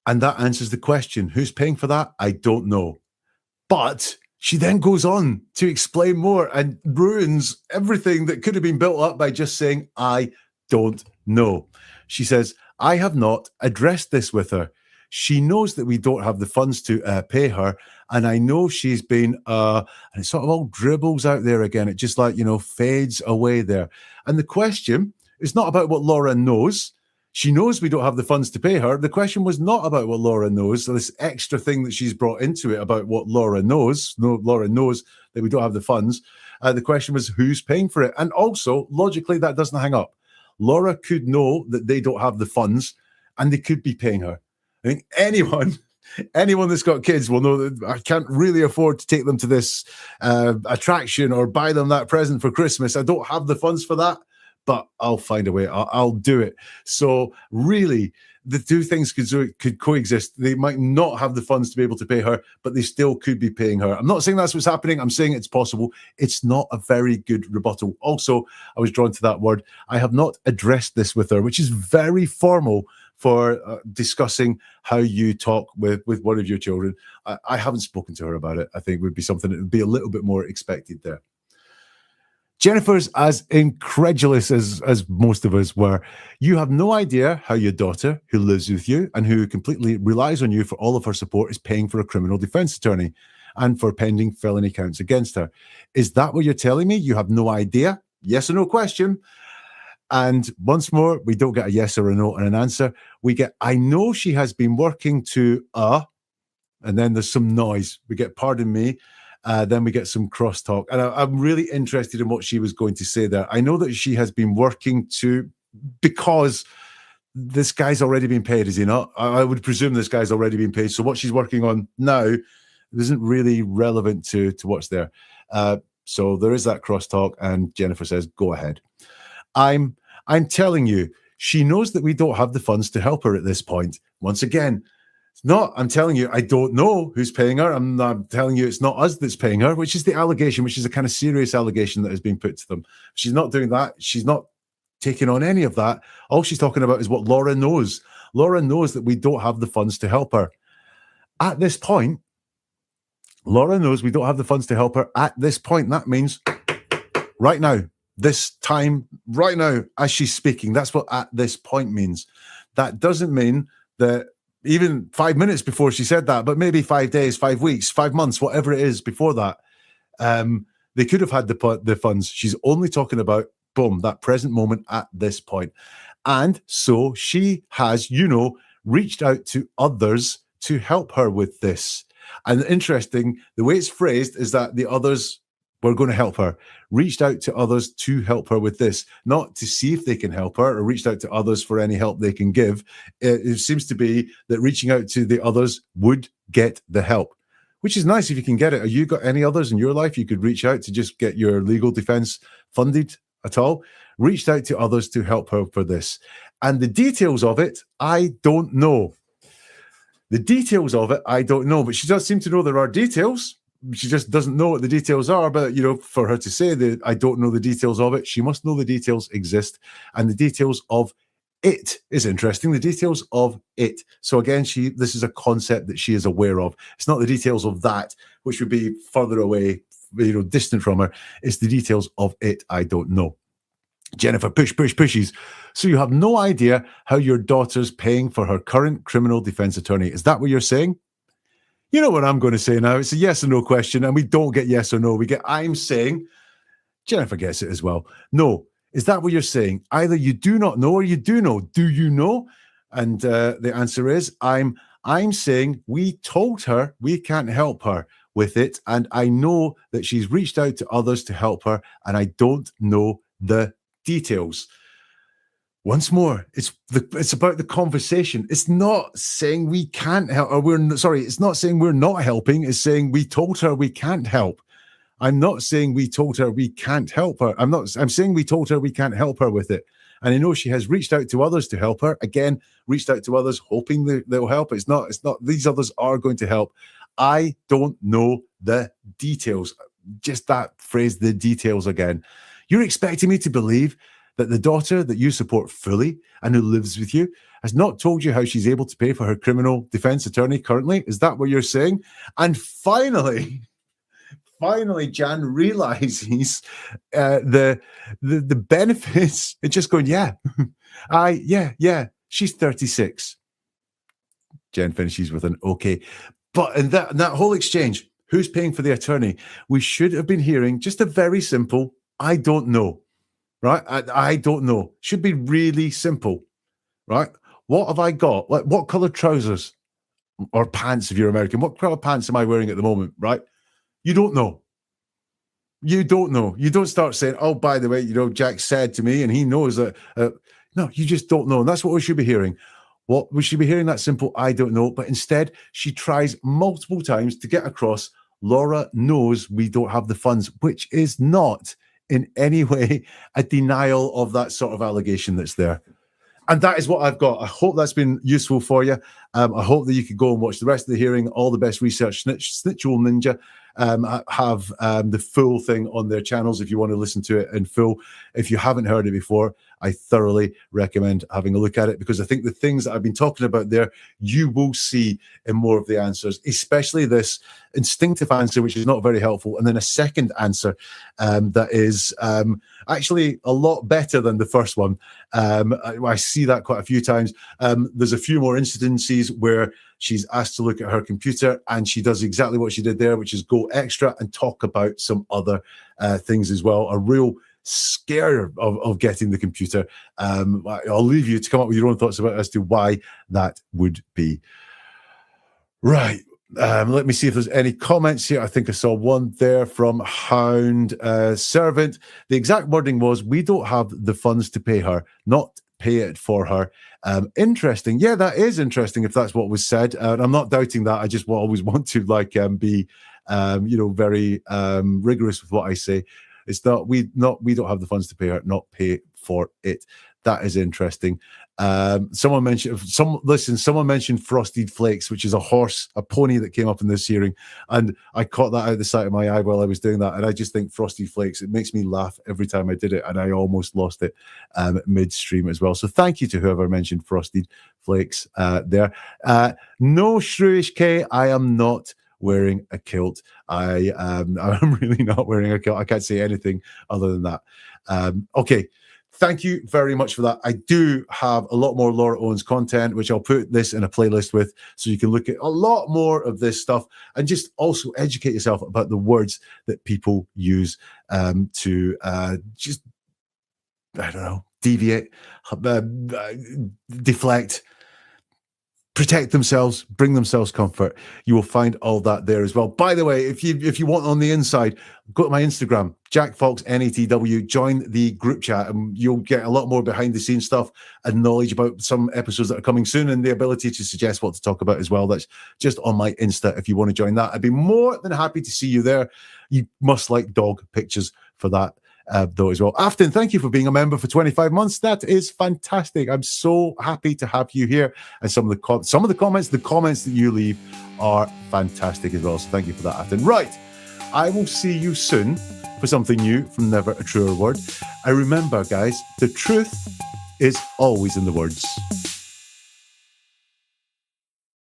Speaker 1: And that answers the question. Who's paying for that? I don't know. But she then goes on to explain more and ruins everything that could have been built up by just saying, I don't know. She says, I have not addressed this with her. She knows that we don't have the funds to pay her. And I know she's been, and it sort of all dribbles out there again. It just fades away there. And the question is not about what Laura knows. She knows we don't have the funds to pay her. The question was not about what Laura knows. So this extra thing that she's brought into it about what Laura knows. No, Laura knows that we don't have the funds. The question was who's paying for it. And also, logically, that doesn't hang up. Laura could know that they don't have the funds and they could be paying her. I think anyone that's got kids will know that I can't really afford to take them to this attraction or buy them that present for Christmas. I don't have the funds for that, but I'll find a way. I'll do it. So really, the two things could coexist. They might not have the funds to be able to pay her, but they still could be paying her. I'm not saying that's what's happening. I'm saying it's possible. It's not a very good rebuttal. Also, I was drawn to that word. I have not addressed this with her, which is very formal for discussing how you talk with one of your children. I haven't spoken to her about it. I think it would be something that would be a little bit more expected there. Jennifer's as incredulous as most of us were. You have no idea how your daughter, who lives with you and who completely relies on you for all of her support, is paying for a criminal defense attorney and for pending felony counts against her. Is that what you're telling me? You have no idea? Yes or no question. And once more, we don't get a yes or a no and an answer. We get, I know she has been working to, and then there's some noise. We get, pardon me. Then we get some crosstalk. And I'm really interested in what she was going to say there. I know that she has been working to, because this guy's already been paid, is he not? I would presume this guy's already been paid. So what she's working on now isn't really relevant to what's there. So there is that crosstalk, and Jennifer says, go ahead. I'm telling you, she knows that we don't have the funds to help her at this point. Once again, Not, I'm telling you, I don't know who's paying her. I'm telling you it's not us that's paying her, which is the allegation, which is a kind of serious allegation that is being put to them. She's not doing that. She's not taking on any of that. All she's talking about is what Laura knows. Laura knows that we don't have the funds to help her. At this point, Laura knows we don't have the funds to help her at this point. That means right now, this time, right now, as she's speaking, that's what at this point means. That doesn't mean that even 5 minutes before she said that, but maybe 5 days, 5 weeks, 5 months, whatever it is before that, they could have had the funds. She's only talking about, boom, that present moment at this point. And so she has, reached out to others to help her with this. And interesting, the way it's phrased is that the others were going to help her, reached out to others to help her with this, not to see if they can help her or reached out to others for any help they can give. It seems to be that reaching out to the others would get the help, which is nice if you can get it. Have you got any others in your life you could reach out to just get your legal defense funded at all? Reached out to others to help her for this. And the details of it, I don't know. The details of it, I don't know. But she does seem to know there are details. She just doesn't know what the details are. But, for her to say that I don't know the details of it, she must know the details exist. And the details of it is interesting. The details of it. So again, this is a concept that she is aware of. It's not the details of that, which would be further away, distant from her. It's the details of it I don't know. Jennifer, pushes. So you have no idea how your daughter's paying for her current criminal defense attorney. Is that what you're saying? You know what I'm going to say now. It's a yes or no question, and we don't get yes or no. We get I'm saying. Jennifer gets it as well. No. Is that what you're saying? Either you do not know or you do know. Do you know? And the answer is I'm saying we told her we can't help her with it, and I know that she's reached out to others to help her, and I don't know the details. Once more, it's about the conversation. It's not saying we can't help, it's not saying we're not helping. It's saying we told her we can't help. I'm not saying we told her we can't help her. I'm saying we told her we can't help her with it. And I know she has reached out to others to help her. Again, reached out to others, hoping they'll help. It's not, these others are going to help. I don't know the details. Just that phrase, the details again. You're expecting me to believe that the daughter that you support fully and who lives with you has not told you how she's able to pay for her criminal defense attorney currently? Is that what you're saying? And finally, Jan realizes the benefits. It's just going, yeah, she's 36. Jen finishes with an okay. But in that whole exchange, who's paying for the attorney? We should have been hearing just a very simple, I don't know, right? I don't know. Should be really simple, right? What have I got? Like, what color trousers or pants, if you're American, what color pants am I wearing at the moment, right? You don't know. You don't know. You don't start saying, oh, by the way, Jack said to me and he knows that. No, you just don't know. And that's what we should be hearing. What we should be hearing, that simple, I don't know. But instead, she tries multiple times to get across, Laura knows we don't have the funds, which is not in any way a denial of that sort of allegation that's there. And that is what I've got. I hope that's been useful for you. I hope that you could go and watch the rest of the hearing. All the best research. Snitchel Ninja have the full thing on their channels if you want to listen to it in full. If you haven't heard it before, I thoroughly recommend having a look at it, because I think the things that I've been talking about there, you will see in more of the answers, especially this instinctive answer, which is not very helpful, and then a second answer that is actually a lot better than the first one. I see that quite a few times. There's a few more incidences where she's asked to look at her computer and she does exactly what she did there, which is go extra and talk about some other things as well. A real scare of getting the computer. I'll leave you to come up with your own thoughts about as to why that would be. Right. Let me see if there's any comments here. I think I saw one there from Hound Servant. The exact wording was, we don't have the funds to pay her, not pay it for her. Interesting. Yeah, that is interesting if that's what was said. I'm not doubting that. I just always want to be very rigorous with what I say. It's not we don't have the funds to pay her, not pay for it. That is interesting. Someone mentioned Frosted Flakes, which is a pony that came up in this hearing, and I caught that out of the side of my eye while I was doing that, and I just think Frosted Flakes, it makes me laugh every time I did it, and I almost lost it midstream as well. So thank you to whoever mentioned Frosted Flakes there. No, Shrewish K, I am not wearing a kilt. I'm really not wearing a kilt. I can't say anything other than that. Okay. Thank you very much for that. I do have a lot more Laura Owens content, which I'll put this in a playlist with, so you can look at a lot more of this stuff and just also educate yourself about the words that people use to just, I don't know, deviate, deflect, protect themselves, bring themselves comfort. You will find all that there as well. By the way, if you want on the inside, go to my Instagram, Jack Fox NATW, join the group chat, and you'll get a lot more behind the scenes stuff and knowledge about some episodes that are coming soon, and the ability to suggest what to talk about as well. That's just on my Insta if you want to join that. I'd be more than happy to see you there. You must like dog pictures for that. Though as well. Afton, thank you for being a member for 25 months. That is fantastic. I'm so happy to have you here. And some of the comments that you leave are fantastic as well. So thank you for that, Afton. Right. I will see you soon for something new from Never a Truer Word. I remember, guys, the truth is always in the words.